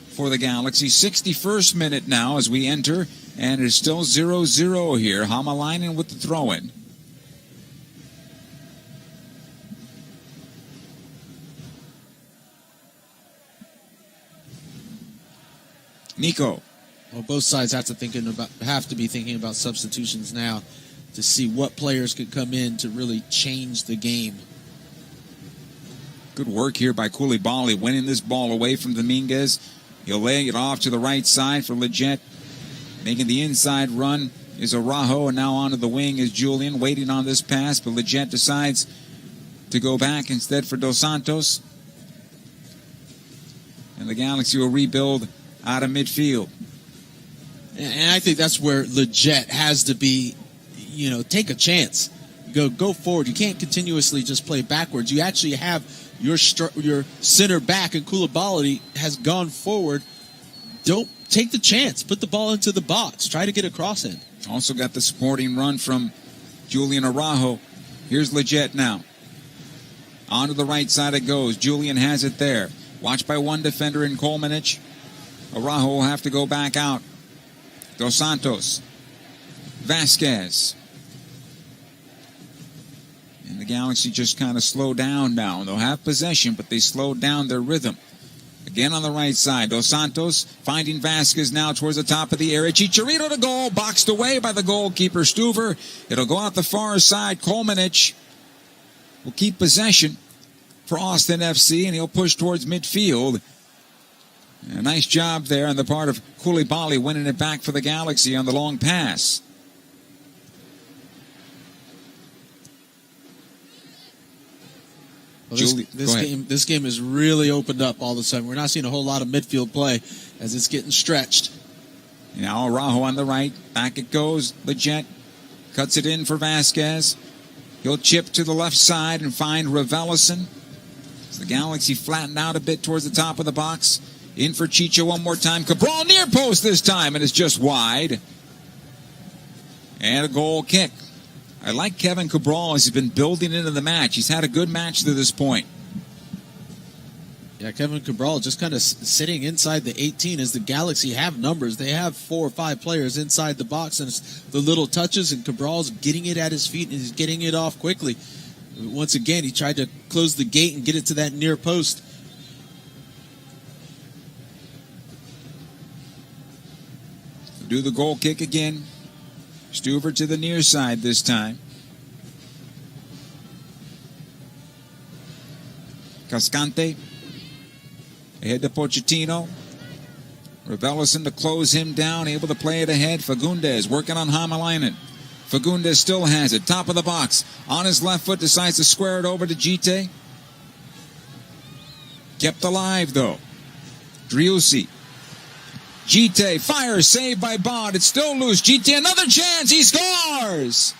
for the Galaxy. 61st minute now as we enter, and it's still 0-0 here. Hamalainen with the throw-in. Nico. Well, both sides have to be thinking about substitutions now to see what players could come in to really change the game. Good work here by Koulibaly, winning this ball away from Dominguez. He'll lay it off to the right side for Leggett. Making the inside run is Araujo, and now onto the wing is Julian, waiting on this pass, but Leggett decides to go back instead for Dos Santos. And the Galaxy will rebuild out of midfield. And I think that's where Leggett has to be, take a chance. Go forward. You can't continuously just play backwards. You actually have your center back, and Koulibaly has gone forward. Don't take the chance. Put the ball into the box. Try to get a cross in. Also got the supporting run from Julian Araujo. Here's Leggett now. On to the right side it goes. Julian has it there. Watched by one defender in Kolmanich. Araujo will have to go back out. Dos Santos. Vasquez. And the Galaxy just kind of slow down now. They'll have possession, but they slowed down their rhythm. Again on the right side. Dos Santos finding Vasquez now towards the top of the area. Chicharito to goal. Boxed away by the goalkeeper, Stuver. It'll go out the far side. Kolmanich will keep possession for Austin FC, and he'll push towards midfield. A nice job there on the part of Koulibaly, winning it back for the Galaxy on the long pass. Well, this game is really opened up all of a sudden. We're not seeing a whole lot of midfield play as it's getting stretched. Now Araujo on the right. Back it goes. Leggett cuts it in for Vasquez. He'll chip to the left side and find Raveloson. So the Galaxy flattened out a bit towards the top of the box. In for Chicho one more time. Cabral near post this time, and it's just wide. And a goal kick. I like Kevin Cabral as he's been building into the match. He's had a good match to this point. Yeah, Kevin Cabral just kind of sitting inside the 18 as the Galaxy have numbers. They have 4 or 5 players inside the box, and it's the little touches, and Cabral's getting it at his feet, and he's getting it off quickly. Once again, he tried to close the gate and get it to that near post. Do the goal kick again. Stuver to the near side this time. Cascante. Ahead to Pochettino. Raveloson to close him down. Able to play it ahead. Fagundes working on Hamalainen. Fagundes still has it. Top of the box. On his left foot decides to square it over to Gite. Kept alive though. Driussi. Gite fires, saved by Bond. It's still loose. Gite, another chance. He scores!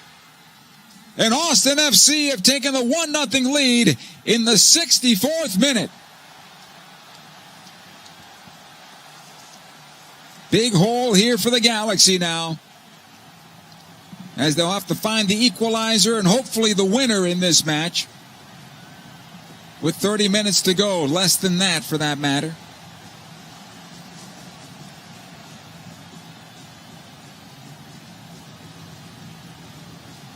And Austin FC have taken the 1-0 lead in the 64th minute. Big hole here for the Galaxy now, as they'll have to find the equalizer and hopefully the winner in this match. With 30 minutes to go, less than that for that matter.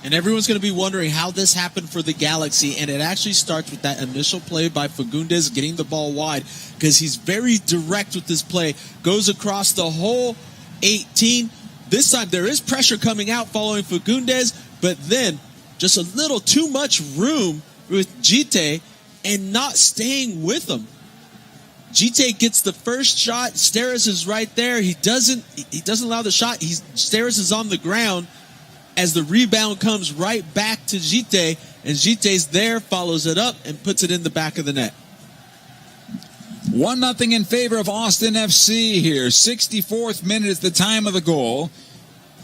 And everyone's going to be wondering how this happened for the Galaxy, and it actually starts with that initial play by Fagundes getting the ball wide, because he's very direct with this play, goes across the whole 18. This time there is pressure coming out following Fagundes, but then just a little too much room with Gite and not staying with him. Gite gets the first shot. Steris is right there. He doesn't allow the shot. Steris is on the ground as the rebound comes right back to Gite, And Jite's there, follows it up, and puts it in the back of the net. 1-0 in favor of Austin FC here. 64th minute is the time of the goal.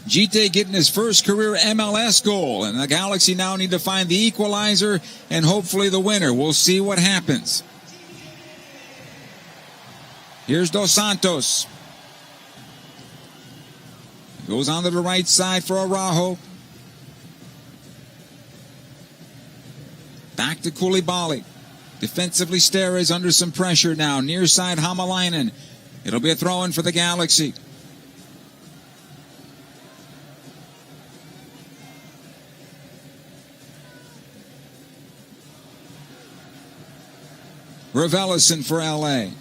Jite getting his first career MLS goal. And the Galaxy now need to find the equalizer and hopefully the winner. We'll see what happens. Here's Dos Santos. Goes on to the right side for Araujo. Back to Koulibaly. Defensively, Steres under some pressure now. Near side, Hamalainen. It'll be a throw-in for the Galaxy. Raveloson for LA.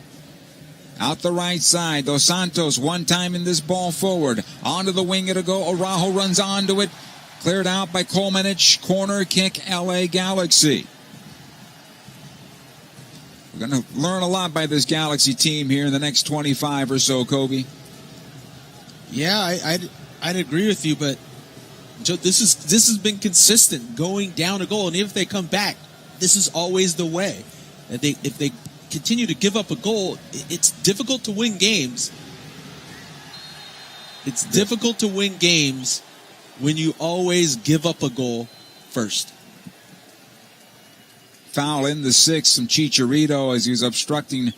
Out the right side, Dos Santos one time in this ball forward. Onto the wing it'll go. Araujo runs onto it. Cleared out by Kolmanic. Corner kick, LA Galaxy. We're going to learn a lot by this Galaxy team here in the next 25 or so, Kobe. Yeah, I'd agree with you, but Joe, this has been consistent, going down a goal, and even if they come back, this is always the way. If they continue to give up a goal, it's difficult to win games. It's difficult to win games when you always give up a goal first. Foul in the 6th from Chicharito as he was obstructing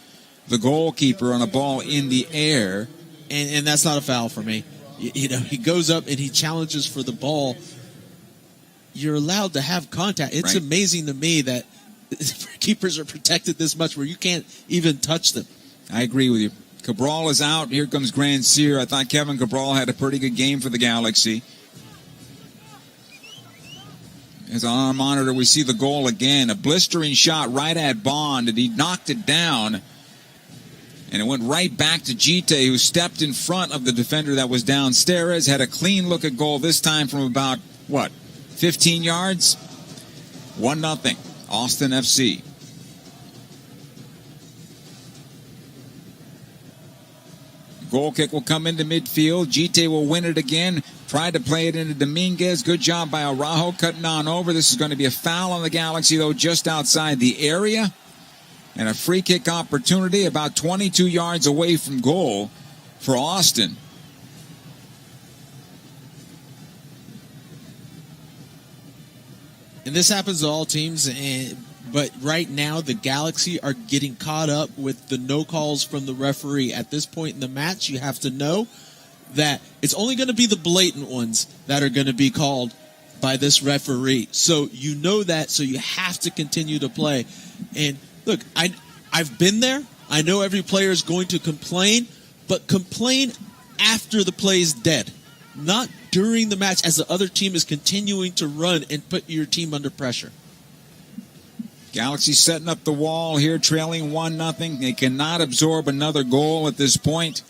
the goalkeeper on a ball in the air. And that's not a foul for me. You know, he goes up and he challenges for the ball. You're allowed to have contact. It's right. Amazing to me that keepers are protected this much where you can't even touch them. I agree with you. Cabral is out. Here comes Grand Cyr. I thought Kevin Cabral had a pretty good game for the Galaxy. As on our monitor, we see the goal again. A blistering shot right at Bond, and he knocked it down. And it went right back to Jite, who stepped in front of the defender that was down. Steres had a clean look at goal, this time from about, 15 yards? 1-0. Austin FC. Goal kick will come into midfield. Jite will win it again. Tried to play it into Dominguez. Good job by Araujo cutting on over. This is going to be a foul on the Galaxy, though, just outside the area. And a free kick opportunity about 22 yards away from goal for Austin. And this happens to all teams, but right now the Galaxy are getting caught up with the no calls from the referee. At this point in the match, you have to know that it's only going to be the blatant ones that are going to be called by this referee. So you know that, so you have to continue to play. And look, I've been there. I know every player is going to complain, but complain after the play is dead, not during the match as the other team is continuing to run and put your team under pressure. Galaxy setting up the wall here, trailing 1-0. They cannot absorb another goal at this point.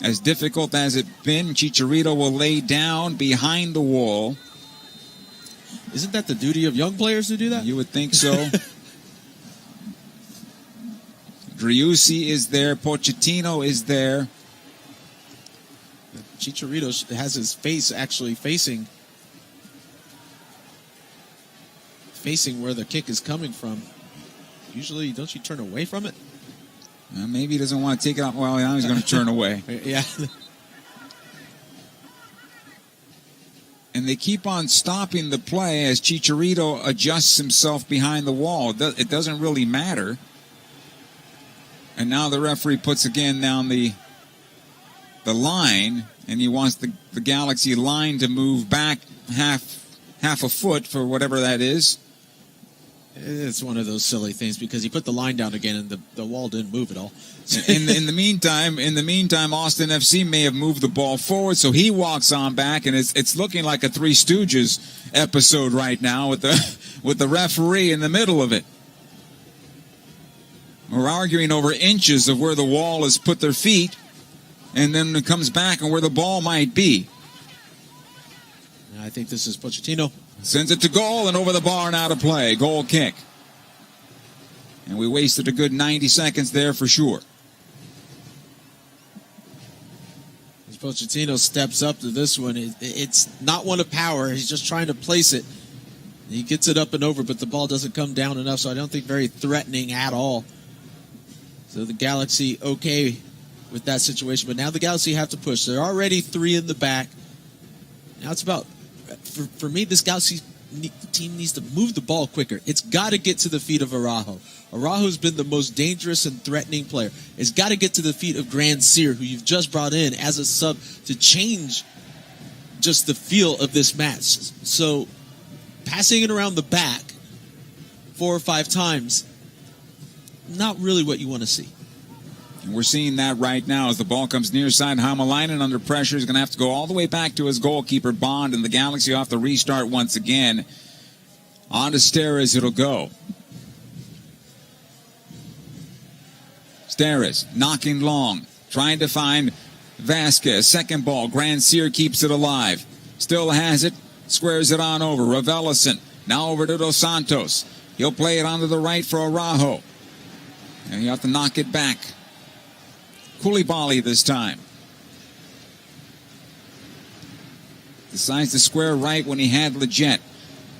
As difficult as it's been, Chicharito will lay down behind the wall. Isn't that the duty of young players to do that? You would think so. Driussi is there. Pochettino is there. Chicharito has his face actually facing where the kick is coming from. Usually, don't you turn away from it? Maybe he doesn't want to take it out. Well, now he's going to turn away. Yeah. And they keep on stopping the play as Chicharito adjusts himself behind the wall. It doesn't really matter. And now the referee puts again down the line, and he wants the Galaxy line to move back half a foot for whatever that is. It's one of those silly things because he put the line down again and the wall didn't move at all. in the meantime, Austin FC may have moved the ball forward, so he walks on back, and it's looking like a Three Stooges episode right now with the referee in the middle of it. We're arguing over inches of where the wall has put their feet, and then it comes back on where the ball might be. I think this is Pochettino. Sends it to goal and over the bar and out of play. Goal kick. And we wasted a good 90 seconds there for sure. As Pochettino steps up to this one, it's not one of power. He's just trying to place it He gets it up and over, but the ball doesn't come down enough, so I don't think very threatening at all. So the Galaxy okay with that situation, but now the Galaxy have to push. They're already 3 in the back. Now it's about, for me, this Galaxy team needs to move the ball quicker. It's got to get to the feet of Araujo. Araujo's been the most dangerous and threatening player. It's got to get to the feet of Grand Sear, who you've just brought in as a sub to change just the feel of this match. So passing it around the back 4 or 5 times, not really what you want to see. And we're seeing that right now as the ball comes near side. Hamalainen under pressure is going to have to go all the way back to his goalkeeper, Bond, and the Galaxy off the restart once again. On to Steres it'll go. Steres knocking long, trying to find Vasquez. Second ball, Grand Sear keeps it alive. Still has it, squares it on over. Raveloson now over to Dos Santos. He'll play it onto the right for Araujo. And you have to knock it back. Koulibaly this time. Decides to square right when he had Leggett.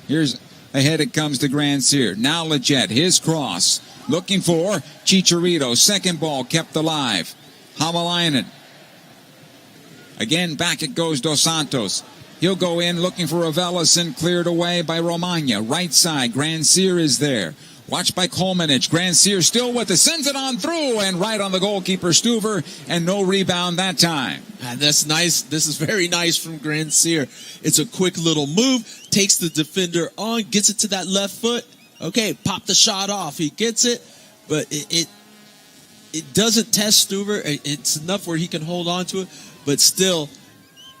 Here's ahead it comes to Grand Sear. Now Leggett, his cross. Looking for Chicharito. Second ball kept alive. Hamalainen. Again, back it goes Dos Santos. He'll go in looking for Raveloson, cleared away by Romagna. Right side, Grand Sear is there. Watched by Kolmanich. Grand Sear still with it. Sends it on through and right on the goalkeeper, Stuver, and no rebound that time. And that's nice. This is very nice from Grand Sear. It's a quick little move. Takes the defender on. Gets it to that left foot. Okay, pop the shot off. He gets it, but it doesn't test Stuver. It's enough where he can hold on to it, but still,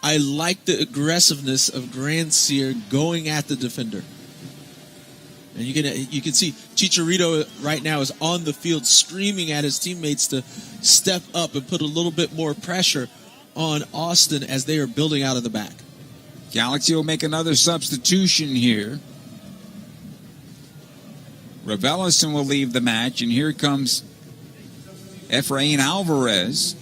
I like the aggressiveness of Grand Sear going at the defender. And you can see Chicharito right now is on the field screaming at his teammates to step up and put a little bit more pressure on Austin as they are building out of the back. Galaxy will make another substitution here. Raveloson will leave the match, and here comes Efrain Alvarez.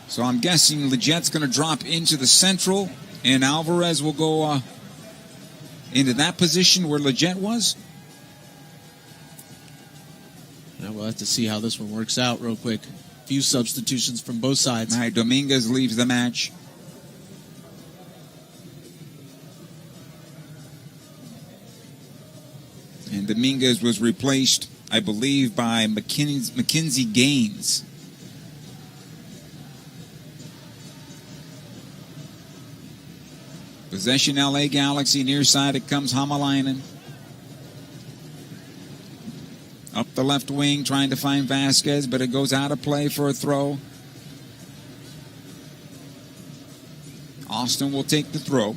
So I'm guessing Leggett's going to drop into the central, and Alvarez will go into that position where Leggett was. Now we'll have to see how this one works out real quick. Few substitutions from both sides. All right, Dominguez leaves the match. And Dominguez was replaced, I believe, by Mackenzie Gaines. Possession, LA Galaxy. Near side, it comes Hamalainen. Up the left wing, trying to find Vasquez, but it goes out of play for a throw. Austin will take the throw.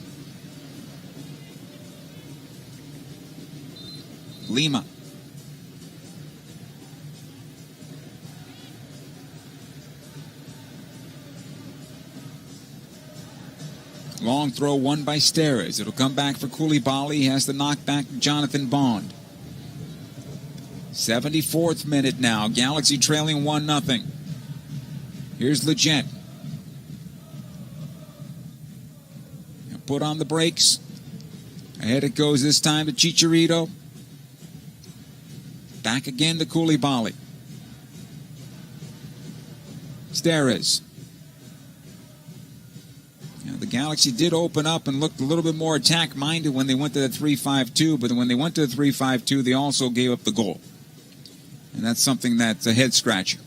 Lima. Long throw won by Steres. It'll come back for Koulibaly. He has to knock back Jonathan Bond. 74th minute now. Galaxy trailing 1-0. Here's Leggett. Put on the brakes. Ahead it goes this time to Chicharito. Back again to Koulibaly. Steres. The Galaxy did open up and looked a little bit more attack-minded when they went to the 3-5-2, but when they went to the 3-5-2, they also gave up the goal. And that's something that's a head-scratcher.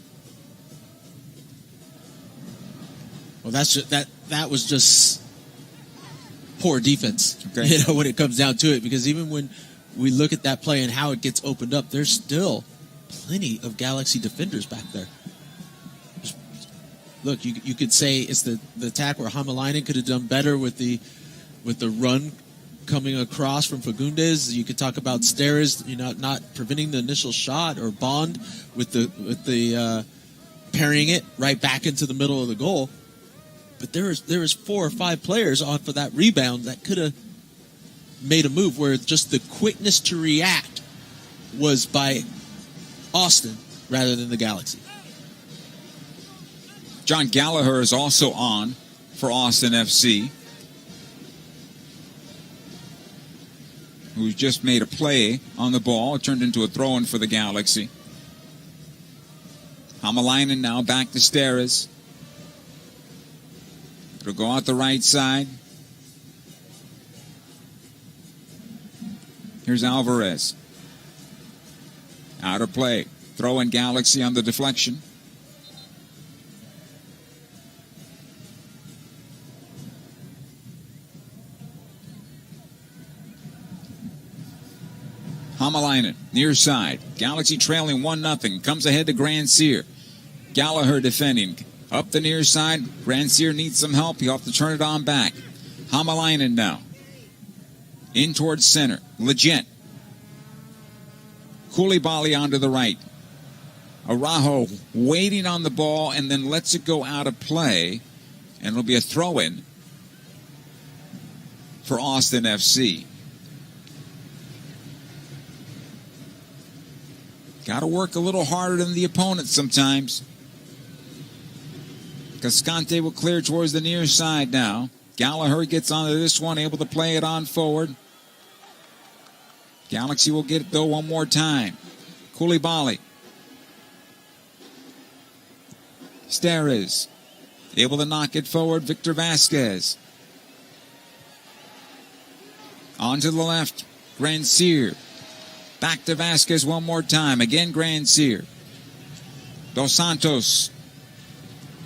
Well, that was just poor defense, okay. When it comes down to it, because even when we look at that play and how it gets opened up, there's still plenty of Galaxy defenders back there. Look, you could say it's the attack where Hamalainen could have done better with the run coming across from Fagundes. You could talk about Steres, not preventing the initial shot, or Bond with the parrying it right back into the middle of the goal. But there was 4 or 5 players on for that rebound that could have made a move where just the quickness to react was by Austin rather than the Galaxy. John Gallagher is also on for Austin FC, who just made a play on the ball. It turned into a throw-in for the Galaxy. Hamalainen now back to Steres. It'll go out the right side. Here's Alvarez. Out of play. Throw-in Galaxy on the deflection. Hamalainen, near side. Galaxy trailing 1-0. Comes ahead to Grand Cyr. Gallagher defending. Up the near side. Grand Cyr needs some help. He'll have to turn it on back. Hamalainen now. In towards center. Leggett. Koulibaly onto the right. Araujo waiting on the ball and then lets it go out of play. And it'll be a throw-in for Austin FC. Got to work a little harder than the opponent sometimes. Cascante will clear towards the near side now. Gallagher gets onto this one, able to play it on forward. Galaxy will get it, though, one more time. Koulibaly. Steres. Able to knock it forward. Victor Vasquez. On to the left. Grand Cyr. Back to Vasquez one more time. Again, Grand Cyr. Dos Santos.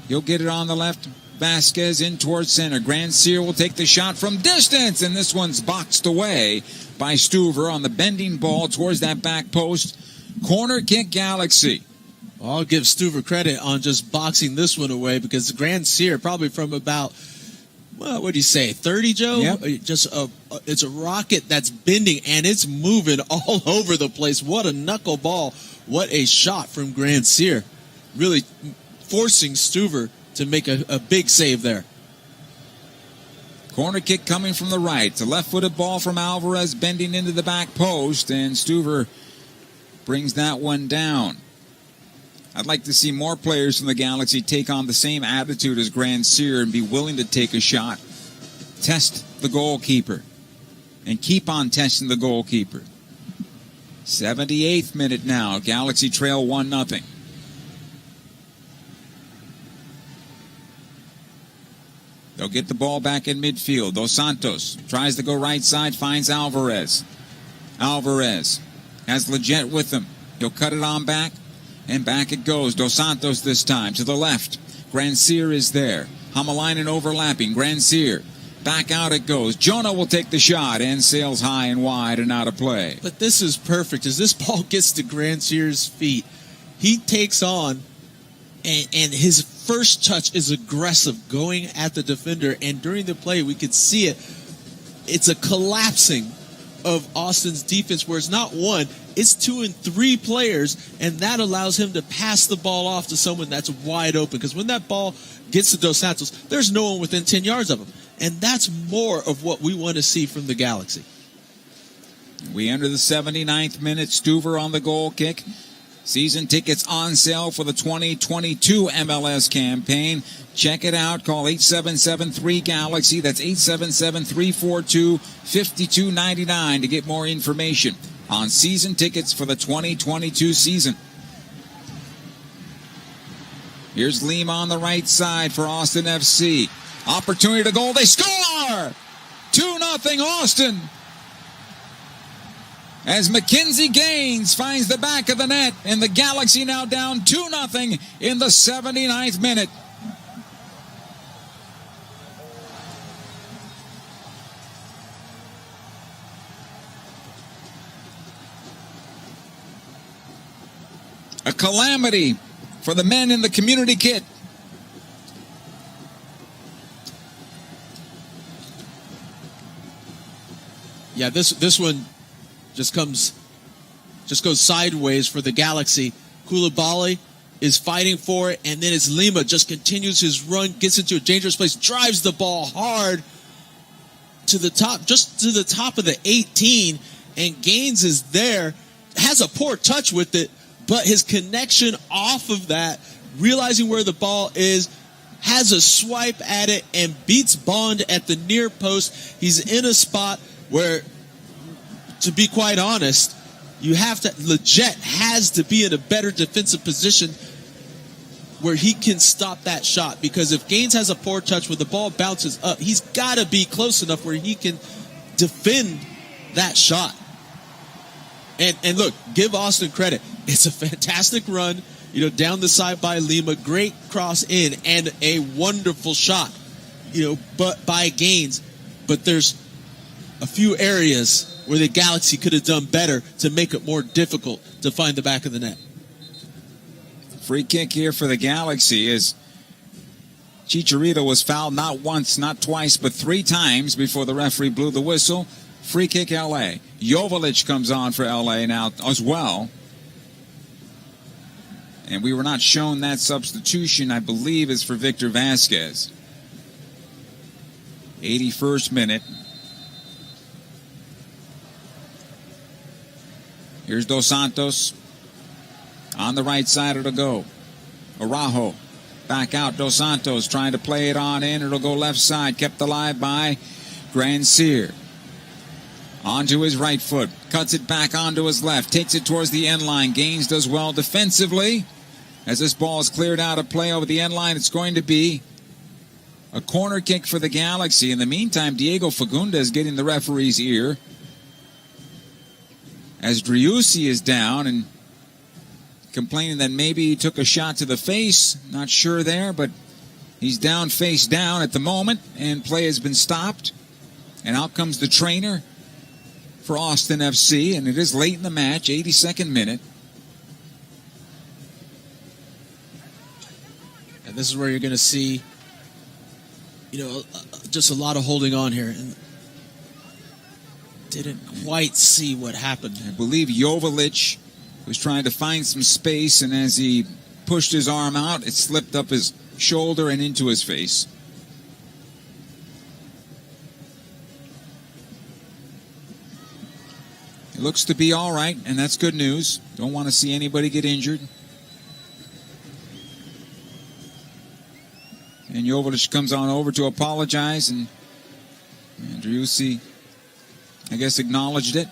He'll get it on the left. Vasquez in towards center. Grand Cyr will take the shot from distance, and this one's boxed away by Stuver on the bending ball towards that back post. Corner kick, Galaxy. I'll give Stuver credit on just boxing this one away, because Grand Cyr probably from about, well, what do you say, 30, Joe? Yep. It's a rocket that's bending, and it's moving all over the place. What a knuckleball. What a shot from Grand Cyr. Really forcing Stuver to make a big save there. Corner kick coming from the right. It's a left-footed ball from Alvarez bending into the back post, and Stuver brings that one down. I'd like to see more players from the Galaxy take on the same attitude as Grand Cyr and be willing to take a shot, test the goalkeeper, and keep on testing the goalkeeper. 78th minute now. Galaxy trail 1-0. They'll get the ball back in midfield. Dos Santos tries to go right side, finds Alvarez. Alvarez has Leggett with him. He'll cut it on back, and back it goes. Dos Santos this time to the left. Grand Cyr is there. Hamalainen overlapping. Grand Cyr. Back out it goes. Jonah will take the shot and sails high and wide and out of play. But this is perfect. As this ball gets to Grand Cyr's feet, he takes on, and his first touch is aggressive, going at the defender. And during the play, we could see it. It's a collapsing of Austin's defense, where it's not one, it's 2 and 3 players, and that allows him to pass the ball off to someone that's wide open. Because when that ball gets to Dos Santos, there's no one within 10 yards of him. And that's more of what we want to see from the Galaxy. We enter the 79th minute. Stuver on the goal kick. Season tickets on sale for the 2022 MLS campaign. Check it out. Call 877-3-GALAXY. That's 877-342-5299 to get more information on season tickets for the 2022 season. Here's Lima on the right side for Austin FC. Opportunity to goal. They score! 2-0 Austin. As Mackenzie Gaines finds the back of the net, and the Galaxy now down 2-0 in the 79th minute. A calamity for the men in the community kit. Yeah, this one just goes sideways for the Galaxy. Koulibaly is fighting for it, and then it's Lima just continues his run, gets into a dangerous place, drives the ball hard to the top, just to the top of the 18, and Gaines is there, has a poor touch with it, but his connection off of that, realizing where the ball is, has a swipe at it and beats Bond at the near post. He's in a spot where, to be quite honest, Leggett has to be in a better defensive position where he can stop that shot. Because if Gaines has a poor touch where the ball bounces up, he's got to be close enough where he can defend that shot. And look, give Austin credit. It's a fantastic run, down the side by Lima, great cross in, and a wonderful shot, but by Gaines. But there's a few areas where the Galaxy could have done better to make it more difficult to find the back of the net. Free kick here for the Galaxy as Chicharito was fouled not once, not twice, but 3 times before the referee blew the whistle. Free kick L.A. Joveljic comes on for L.A. now as well. And we were not shown that substitution, I believe, is for Victor Vasquez. 81st minute. Here's Dos Santos. On the right side, it'll go. Araujo. Back out, Dos Santos trying to play it on in. It'll go left side. Kept alive by Grandsir. Onto his right foot. Cuts it back onto his left. Takes it towards the end line. Gaines does well defensively. As this ball is cleared out of play over the end line, it's going to be a corner kick for the Galaxy. In the meantime, Diego Fagundes getting the referee's ear. As Driussi is down and complaining that maybe he took a shot to the face. Not sure there, but he's down, face down at the moment, and play has been stopped. And out comes the trainer for Austin FC, and it is late in the match, 82nd minute. And this is where you're going to see, just a lot of holding on here. And didn't quite see what happened. I believe Joveljic was trying to find some space, and as he pushed his arm out, it slipped up his shoulder and into his face. It looks to be all right, and that's good news. Don't want to see anybody get injured. And Joveljic comes on over to apologize, and Driussi, I guess, acknowledged it.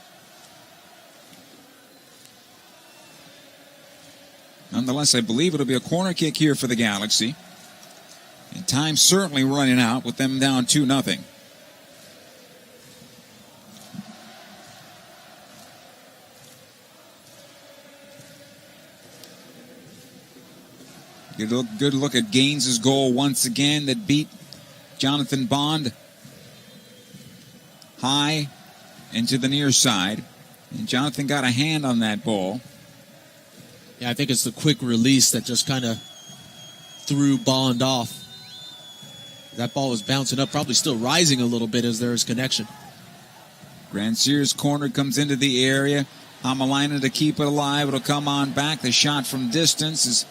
Nonetheless, I believe it'll be a corner kick here for the Galaxy. And time's certainly running out with them down 2-0. Good look at Gaines' goal once again that beat Jonathan Bond high into the near side. And Jonathan got a hand on that ball. Yeah, I think it's the quick release that just kind of threw Bond off. That ball was bouncing up, probably still rising a little bit as there is connection. Grandsir's corner comes into the area. Hamalainen to keep it alive. It'll come on back. The shot from distance is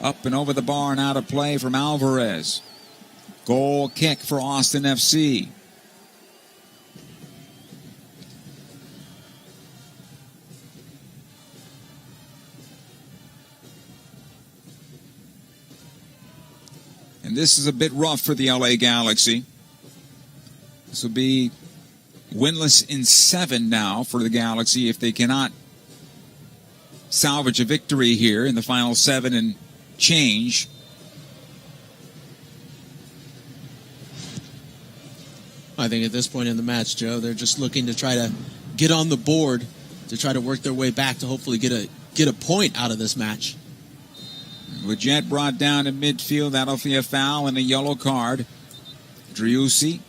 up and over the bar and out of play from Alvarez. Goal kick for Austin FC. And this is a bit rough for the LA Galaxy. This will be winless in 7 now for the Galaxy if they cannot salvage a victory here in the final 7 and change. I think at this point in the match, Joe, they're just looking to try to get on the board to try to work their way back to hopefully get a point out of this match. Leggett brought down in midfield. That'll be a foul and a yellow card. Driussi.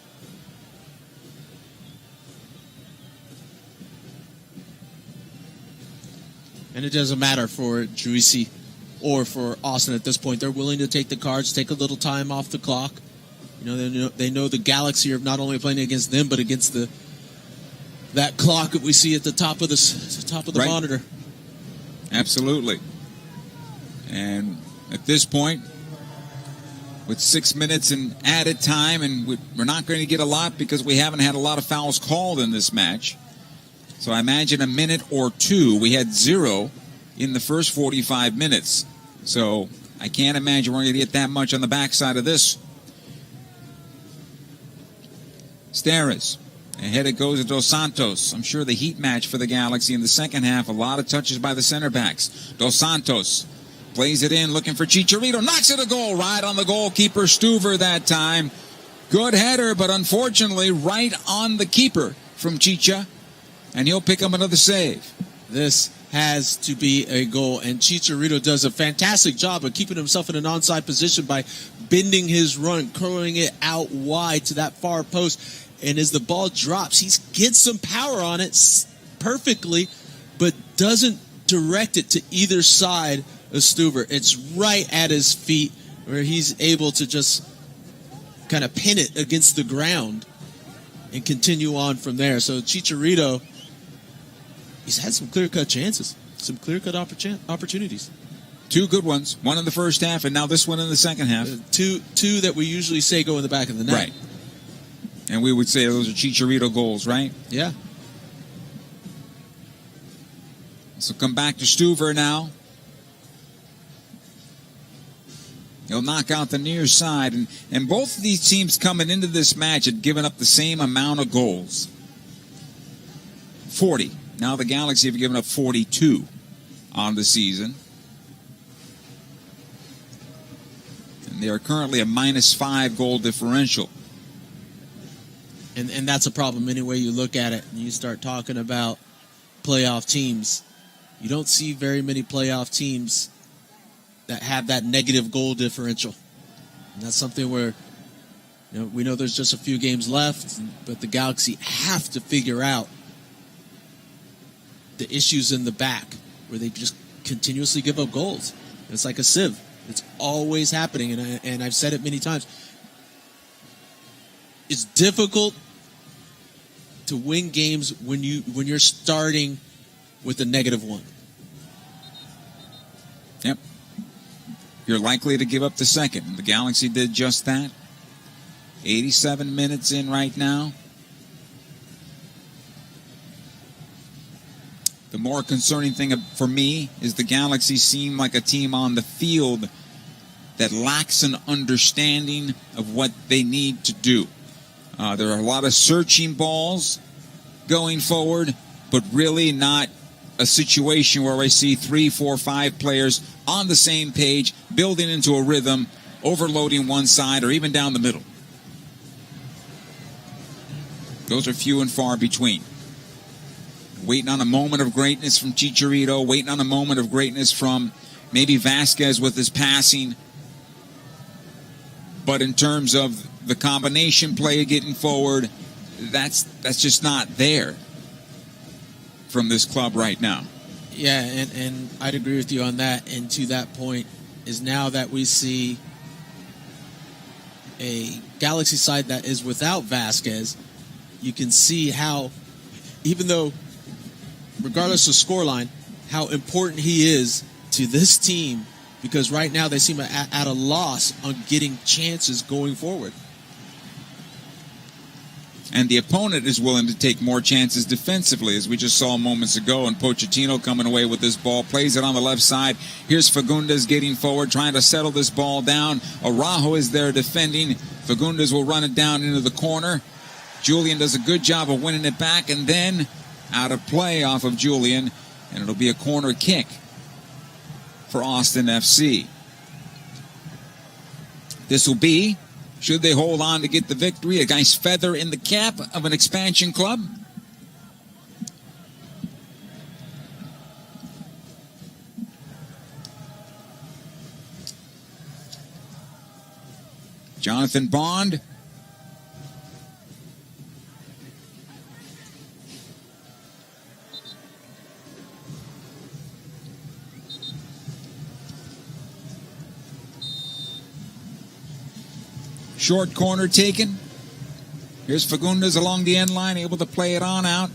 And it doesn't matter for Driussi or for Austin at this point. They're willing to take the cards, take a little time off the clock. They know the Galaxy are not only playing against them, but against that clock that we see at the top of the right. monitor. Absolutely. And at this point, with 6 minutes and added time, and we're not going to get a lot because we haven't had a lot of fouls called in this match. So I imagine a minute or two. We had 0 in the first 45 minutes. So I can't imagine we're going to get that much on the backside of this. Steres. Ahead it goes to Dos Santos. I'm sure the heat match for the Galaxy in the second half. A lot of touches by the center backs. Dos Santos plays it in, looking for Chicharito. Knocks it a goal right on the goalkeeper, Stuver, that time. Good header, but unfortunately right on the keeper from Chicha. And he'll pick up another save. This has to be a goal, and Chicharito does a fantastic job of keeping himself in an onside position by bending his run, curling it out wide to that far post. And as the ball drops, he gets some power on it perfectly, but doesn't direct it to either side of Stuver. It's right at his feet where he's able to just kind of pin it against the ground and continue on from there. So Chicharito, he's had some clear-cut chances, some clear-cut opportunities. Two good ones, one in the first half and now this one in the second half. Two that we usually say go in the back of the net. Right. And we would say those are Chicharito goals, right? Yeah. So come back to Stuver now. He'll knock out the near side. And both of these teams coming into this match had given up the same amount of goals. 40. Now the Galaxy have given up 42 on the season. And they are currently a -5 goal differential. And that's a problem any way you look at it. And you start talking about playoff teams. You don't see very many playoff teams that have that negative goal differential. And that's something where, we know there's just a few games left, but the Galaxy have to figure out the issues in the back where they just continuously give up goals. It's like a sieve. It's always happening, and I've said it many times. It's difficult to win games when you're starting with a -1. Yep. You're likely to give up the second. The Galaxy did just that. 87 minutes in right now. The more concerning thing for me is the Galaxy seem like a team on the field that lacks an understanding of what they need to do. There are a lot of searching balls going forward, but really not a situation where I see 3, 4, 5 players on the same page, building into a rhythm, overloading one side or even down the middle. Those are few and far between. Waiting on a moment of greatness from Chicharito, waiting on a moment of greatness from maybe Vasquez with his passing. But in terms of the combination play getting forward, that's just not there from this club right now. Yeah, and I'd agree with you on that. And to that point is now that we see a Galaxy side that is without Vasquez, you can see how, even though, regardless of scoreline, how important he is to this team, because right now they seem at a loss on getting chances going forward. And the opponent is willing to take more chances defensively, as we just saw moments ago. And Pochettino coming away with this ball, plays it on the left side. Here's Fagundes getting forward, trying to settle this ball down. Araujo is there defending. Fagundes will run it down into the corner. Julian does a good job of winning it back, and then out of play off of Julian, and it'll be a corner kick for Austin FC. This will be, should they hold on to get the victory, a nice feather in the cap of an expansion club. Jonathan Bond. Short corner taken. Here's Fagundes along the end line, able to play it on out.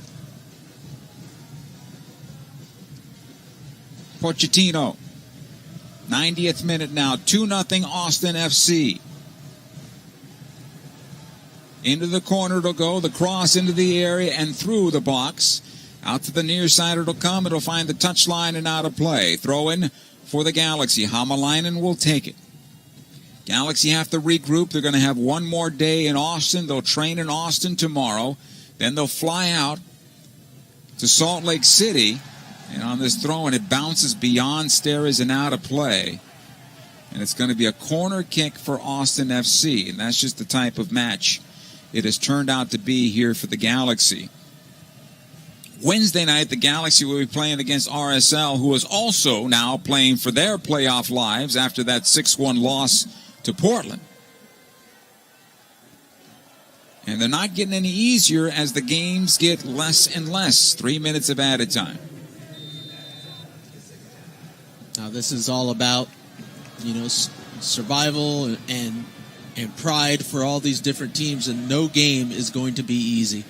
Pochettino. 90th minute now. 2-0 Austin FC. Into the corner it'll go. The cross into the area and through the box. Out to the near side it'll come. It'll find the touchline and out of play. Throw in for the Galaxy. Hamalainen will take it. Galaxy have to regroup. They're going to have one more day in Austin. They'll train in Austin tomorrow. Then they'll fly out to Salt Lake City. And on this throw-in, it bounces beyond Steres and out of play. And it's going to be a corner kick for Austin FC. And that's just the type of match it has turned out to be here for the Galaxy. Wednesday night, the Galaxy will be playing against RSL, who is also now playing for their playoff lives after that 6-1 loss to Portland. And they're not getting any easier as the games get less and less, 3 minutes of added time. Now this is all about, survival and pride for all these different teams, and no game is going to be easy.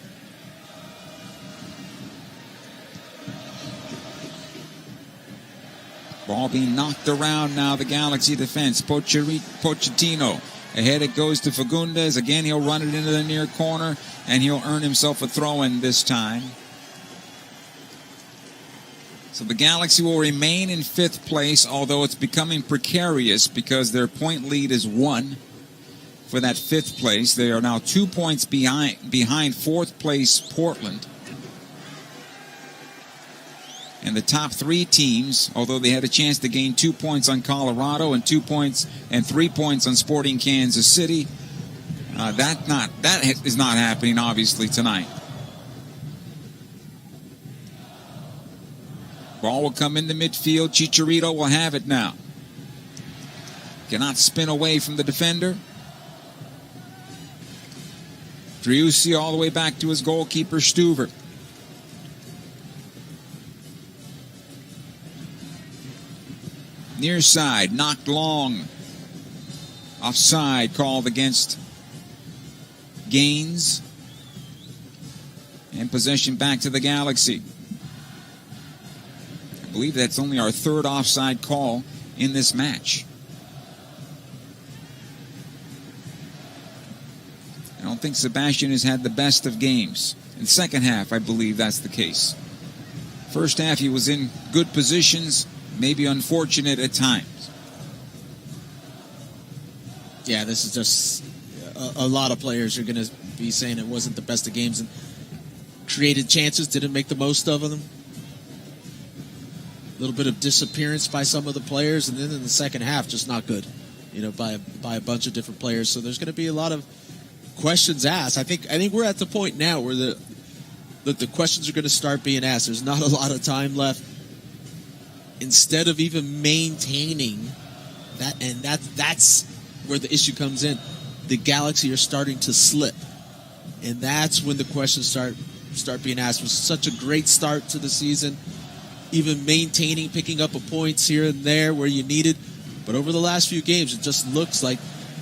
Ball being knocked around now, the Galaxy defense. Pochettino. Ahead it goes to Fagundes. Again, he'll run it into the near corner, and he'll earn himself a throw-in this time. So the Galaxy will remain in 5th place, although it's becoming precarious because their point lead is 1 for that 5th place. They are now 2 points behind 4th place Portland. And the top 3 teams, although they had a chance to gain 2 points on Colorado and 2 points and 3 points on Sporting Kansas City, that is not happening, obviously, tonight. Ball will come into midfield. Chicharito will have it now. Cannot spin away from the defender. Driussi all the way back to his goalkeeper, Stuver. Near side, knocked long. Offside called against Gaines. And possession back to the Galaxy. I believe that's only our 3rd offside call in this match. I don't think Sebastian has had the best of games. In the second half, I believe that's the case. First half, he was in good positions, maybe unfortunate at times. Yeah, this is just a lot of players are going to be saying it wasn't the best of games and created chances, didn't make the most of them. A little bit of disappearance by some of the players, and then in the second half, just not good, by a bunch of different players. So there's going to be a lot of questions asked. I think we're at the point now where the questions are going to start being asked. There's not a lot of time left. Instead of even maintaining that, and that's where the issue comes in. The Galaxy are starting to slip, and that's when the questions start being asked. It was such a great start to the season, even maintaining, picking up points here and there where you needed. But over the last few games, it just looks like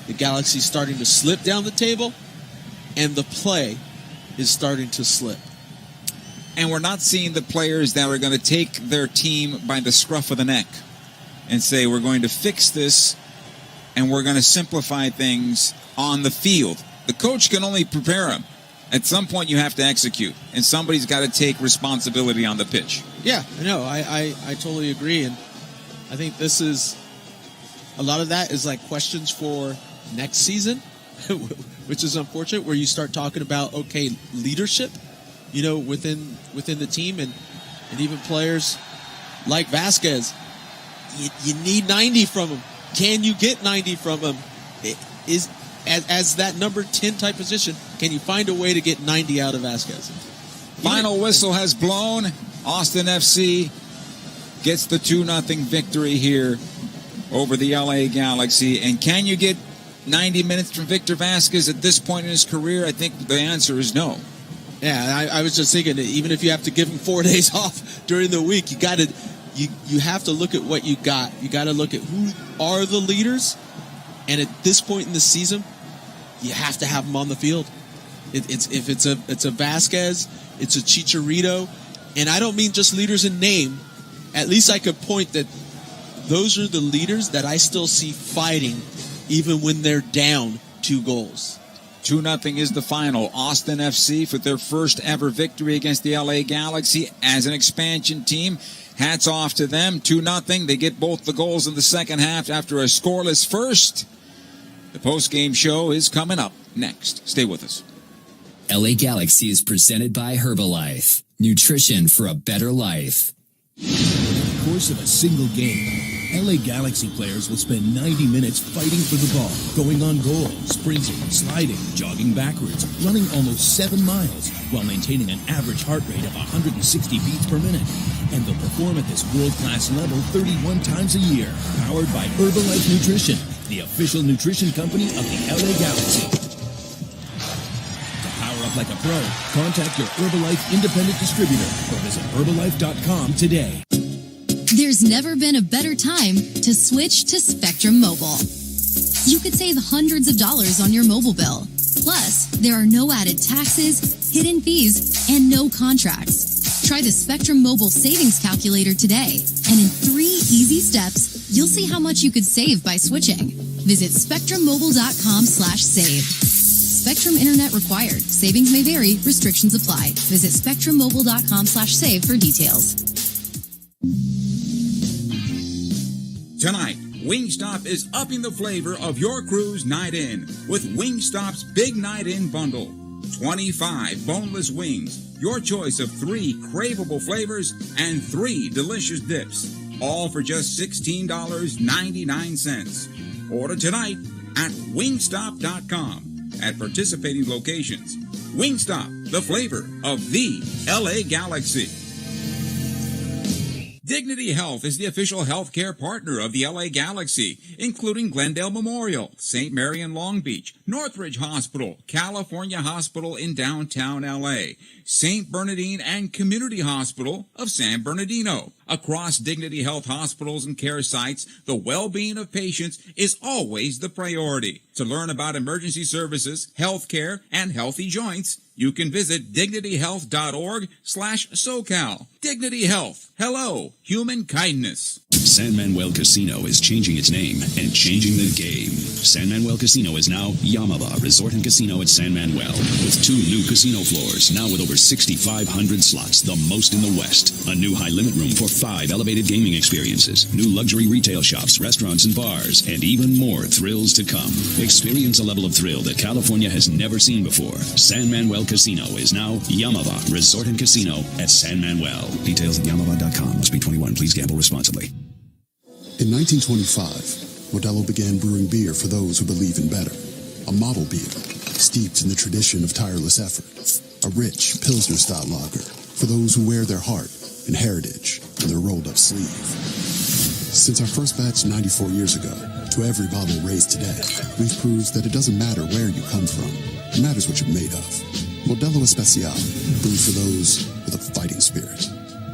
the Galaxy is starting to slip down the table, and the play is starting to slip. And we're not seeing the players that are going to take their team by the scruff of the neck and say, we're going to fix this and we're going to simplify things on the field. The coach can only prepare them. At some point, you have to execute, and somebody's got to take responsibility on the pitch. Yeah, I know. I totally agree, and I think this is a lot of that is like questions for next season, which is unfortunate, where you start talking about, okay, leadership, within the team, and even players like Vasquez. You need 90 from him. Can you get 90 from him? As that number 10 type position, can you find a way to get 90 out of Vasquez? Final whistle has blown. Austin FC gets the 2-0 victory here over the LA Galaxy. And can you get 90 minutes from Victor Vasquez at this point in his career? I think the answer is no. Yeah, I was just thinking that even if you have to give him 4 days off during the week, you have to look at what you got. You got to look at who are the leaders, and at this point in the season, you have to have them on the field. It's a Vasquez, it's a Chicharito, and I don't mean just leaders in name. At least I could point that those are the leaders that I still see fighting, even when they're down 2 goals. 2-0 is the final. Austin FC for their first ever victory against the LA Galaxy as an expansion team. Hats off to them. 2-0. They get both the goals in the second half after a scoreless first. The post-game show is coming up next. Stay with us. LA Galaxy is presented by Herbalife. Nutrition for a better life. In the course of a single game, LA Galaxy players will spend 90 minutes fighting for the ball, going on goal, sprinting, sliding, jogging backwards, running almost 7 miles, while maintaining an average heart rate of 160 beats per minute. And they'll perform at this world-class level 31 times a year, powered by Herbalife Nutrition, the official nutrition company of the LA Galaxy. To power up like a pro, contact your Herbalife independent distributor or visit Herbalife.com today. There's never been a better time to switch to Spectrum Mobile. You could save hundreds of dollars on your mobile bill. Plus, there are no added taxes, hidden fees, and no contracts. Try the Spectrum Mobile Savings Calculator today, and in 3 easy steps, you'll see how much you could save by switching. Visit spectrummobile.com/save. Spectrum Internet required. Savings may vary. Restrictions apply. Visit spectrummobile.com/save for details. Tonight, Wingstop is upping the flavor of your cruise night in with Wingstop's Big Night In Bundle. 25 boneless wings, your choice of 3 craveable flavors, and 3 delicious dips, all for just $16.99. Order tonight at wingstop.com at participating locations. Wingstop, the flavor of the LA Galaxy. Dignity Health is the official healthcare partner of the LA Galaxy, including Glendale Memorial, St. Mary in Long Beach, Northridge Hospital, California Hospital in downtown LA, St. Bernardine and Community Hospital of San Bernardino. Across Dignity Health hospitals and care sites, the well-being of patients is always the priority. To learn about emergency services, healthcare, and healthy joints, you can visit dignityhealth.org/SoCal. Dignity Health. Hello, human kindness. San Manuel Casino is changing its name and changing the game. San Manuel Casino is now Yamava Resort and Casino at San Manuel, with 2 new casino floors, now with over 6,500 slots, the most in the West. A new high-limit room for 5 elevated gaming experiences, new luxury retail shops, restaurants, and bars, and even more thrills to come. Experience a level of thrill that California has never seen before. San Manuel Casino is now Yamava Resort and Casino at San Manuel. Details at yamava.com. Must be 21. Please gamble responsibly. In 1925, Modelo began brewing beer for those who believe in better. A model beer, steeped in the tradition of tireless effort. A rich Pilsner-style lager for those who wear their heart and heritage in their rolled-up sleeve. Since our first batch 94 years ago, to every bottle raised today, we've proved that it doesn't matter where you come from. It matters what you're made of. Modelo Especial, brewed for those with a fighting spirit.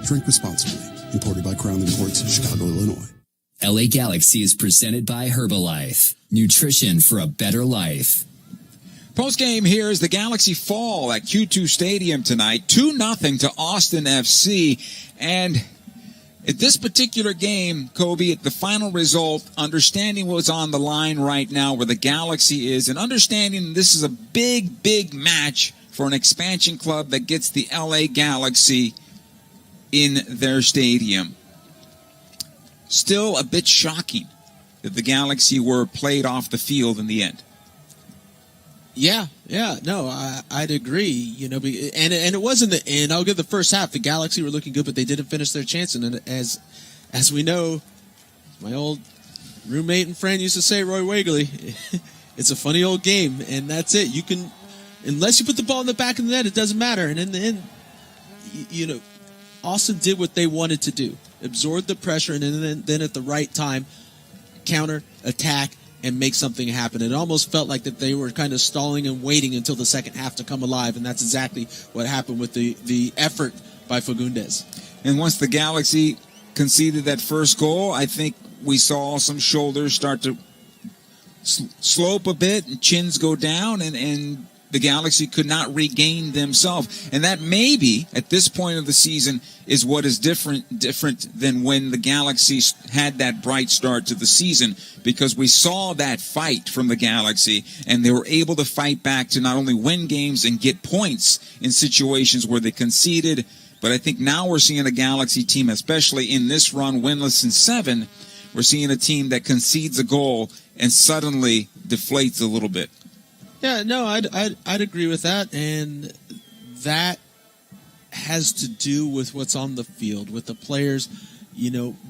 Drink responsibly. Imported by Crown Imports, Chicago, Illinois. LA Galaxy is presented by Herbalife. Nutrition for a better life. Postgame here as the Galaxy fall at Q2 Stadium tonight. 2-0 to Austin FC. And at this particular game, Kobe, at the final result, understanding what's on the line right now where the Galaxy is, and understanding this is a big, big match for an expansion club that gets the LA Galaxy in their stadium. Still a bit shocking that the Galaxy were played off the field in the end. I'd agree. You know, and it wasn't the end. I'll give the first half. The Galaxy were looking good, but they didn't finish their chance. And as we know, my old roommate and friend used to say, Roy Wagley, it's a funny old game, and that's it. You can, unless you put the ball in the back of the net, it doesn't matter. And in the end, you know, Austin did what they wanted to do. Absorb the pressure, and then at the right time, counter, attack, and make something happen. It almost felt like that they were kind of stalling and waiting until the second half to come alive, and that's exactly what happened with the effort by Fagundes. And once the Galaxy conceded that first goal, I think we saw some shoulders start to slope a bit and chins go down, and the Galaxy could not regain themselves. And that maybe, at this point of the season, is what is different than when the Galaxy had that bright start to the season, because we saw that fight from the Galaxy, and they were able to fight back to not only win games and get points in situations where they conceded But I think now we're seeing a Galaxy team, especially in this run, winless in 7, we're seeing a team that concedes a goal and suddenly deflates a little bit. Yeah, no, I'd agree with that, and that has to do with what's on the field, with the players,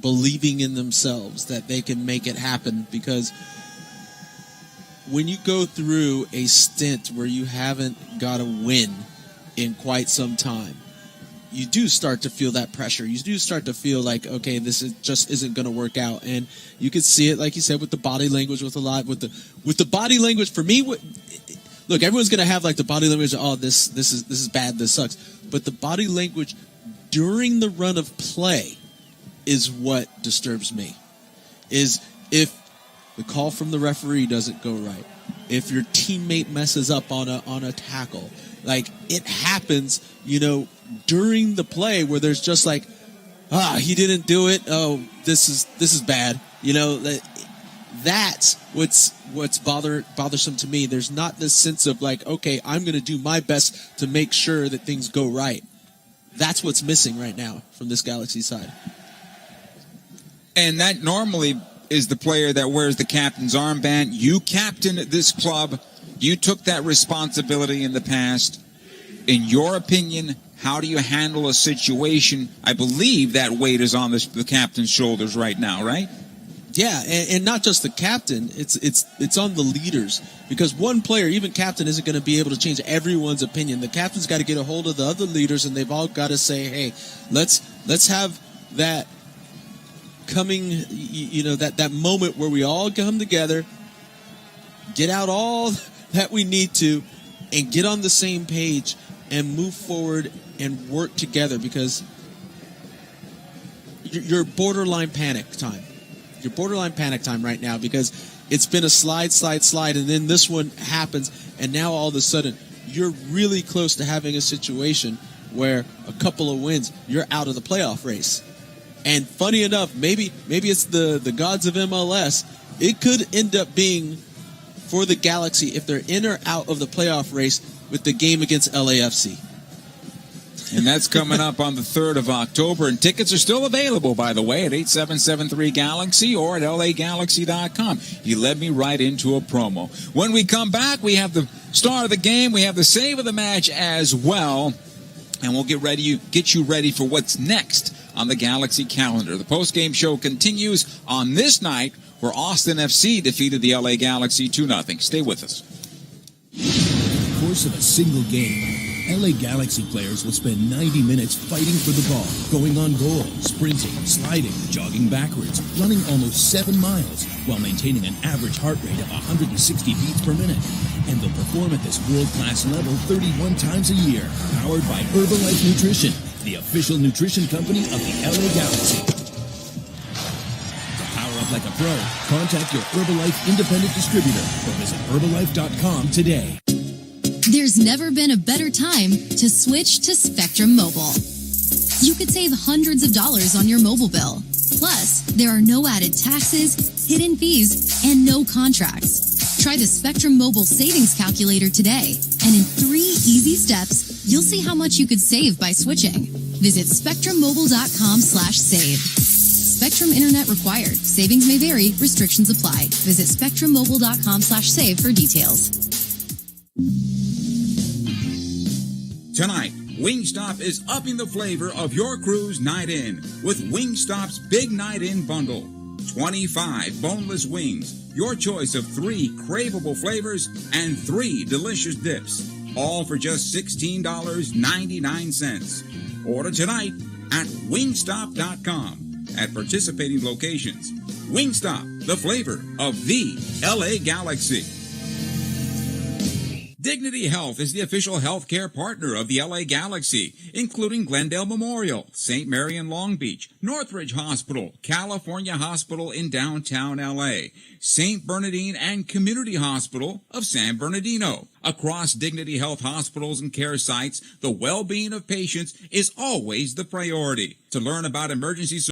believing in themselves that they can make it happen. Because when you go through a stint where you haven't got a win in quite some time, you do start to feel that pressure. You do start to feel like, okay, this isn't going to work out. And you can see it, like you said, with the body language, with the body language. For me, look, everyone's going to have like the body language. Oh, this is bad. This sucks. But the body language during the run of play is what disturbs me. Is if the call from the referee doesn't go right, if your teammate messes up on a tackle, like it happens, during the play where there's just like, he didn't do it. Oh, this is bad. That's what's bothersome to me. There's not this sense of like, okay, I'm going to do my best to make sure that things go right. That's what's missing right now from this Galaxy side. And that normally is the player that wears the captain's armband. You captain this club. You took that responsibility in the past. In your opinion, how do you handle a situation? I believe that weight is on the captain's shoulders right now, right? Yeah, and not just the captain. It's on the leaders, because one player, even captain, isn't going to be able to change everyone's opinion. The captain's got to get a hold of the other leaders, and they've all got to say, "Hey, let's have that coming, that moment where we all come together, get out all that we need to, and get on the same page and move forward and work together." Because you're borderline panic time. You're borderline panic time right now, because it's been a slide, and then this one happens, and now all of a sudden you're really close to having a situation where a couple of wins, you're out of the playoff race. And funny enough, maybe it's the gods of MLS. It could end up being for the Galaxy if they're in or out of the playoff race with the game against LAFC. And that's coming up on the 3rd of October. And tickets are still available, by the way, at 8773-GALAXY or at lagalaxy.com. You led me right into a promo. When we come back, we have the star of the game. We have the save of the match as well. And we'll get you ready for what's next on the Galaxy calendar. The postgame show continues on this night, where Austin FC defeated the LA Galaxy 2-0. Stay with us. In the course of a single game, LA Galaxy players will spend 90 minutes fighting for the ball, going on goal, sprinting, sliding, jogging backwards, running almost 7 miles, while maintaining an average heart rate of 160 beats per minute. And they'll perform at this world-class level 31 times a year, powered by Herbalife Nutrition, the official nutrition company of the LA Galaxy. To power up like a pro, contact your Herbalife independent distributor or visit Herbalife.com today. There's never been a better time to switch to Spectrum Mobile. You could save hundreds of dollars on your mobile bill. Plus, there are no added taxes, hidden fees, and no contracts. Try the Spectrum Mobile Savings Calculator today, and in 3 easy steps, you'll see how much you could save by switching. Visit spectrummobile.com/save. Spectrum Internet required. Savings may vary. Restrictions apply. Visit spectrummobile.com/save for details. Tonight, Wingstop is upping the flavor of your cruise night in with Wingstop's Big Night In Bundle. 25 boneless wings, your choice of 3 craveable flavors, and 3 delicious dips, all for just $16.99. Order tonight at wingstop.com at participating locations. Wingstop, the flavor of the LA Galaxy. Dignity Health is the official healthcare partner of the LA Galaxy, including Glendale Memorial, St. Mary in Long Beach, Northridge Hospital, California Hospital in downtown LA, St. Bernardine and Community Hospital of San Bernardino. Across Dignity Health hospitals and care sites, the well-being of patients is always the priority. To learn about emergency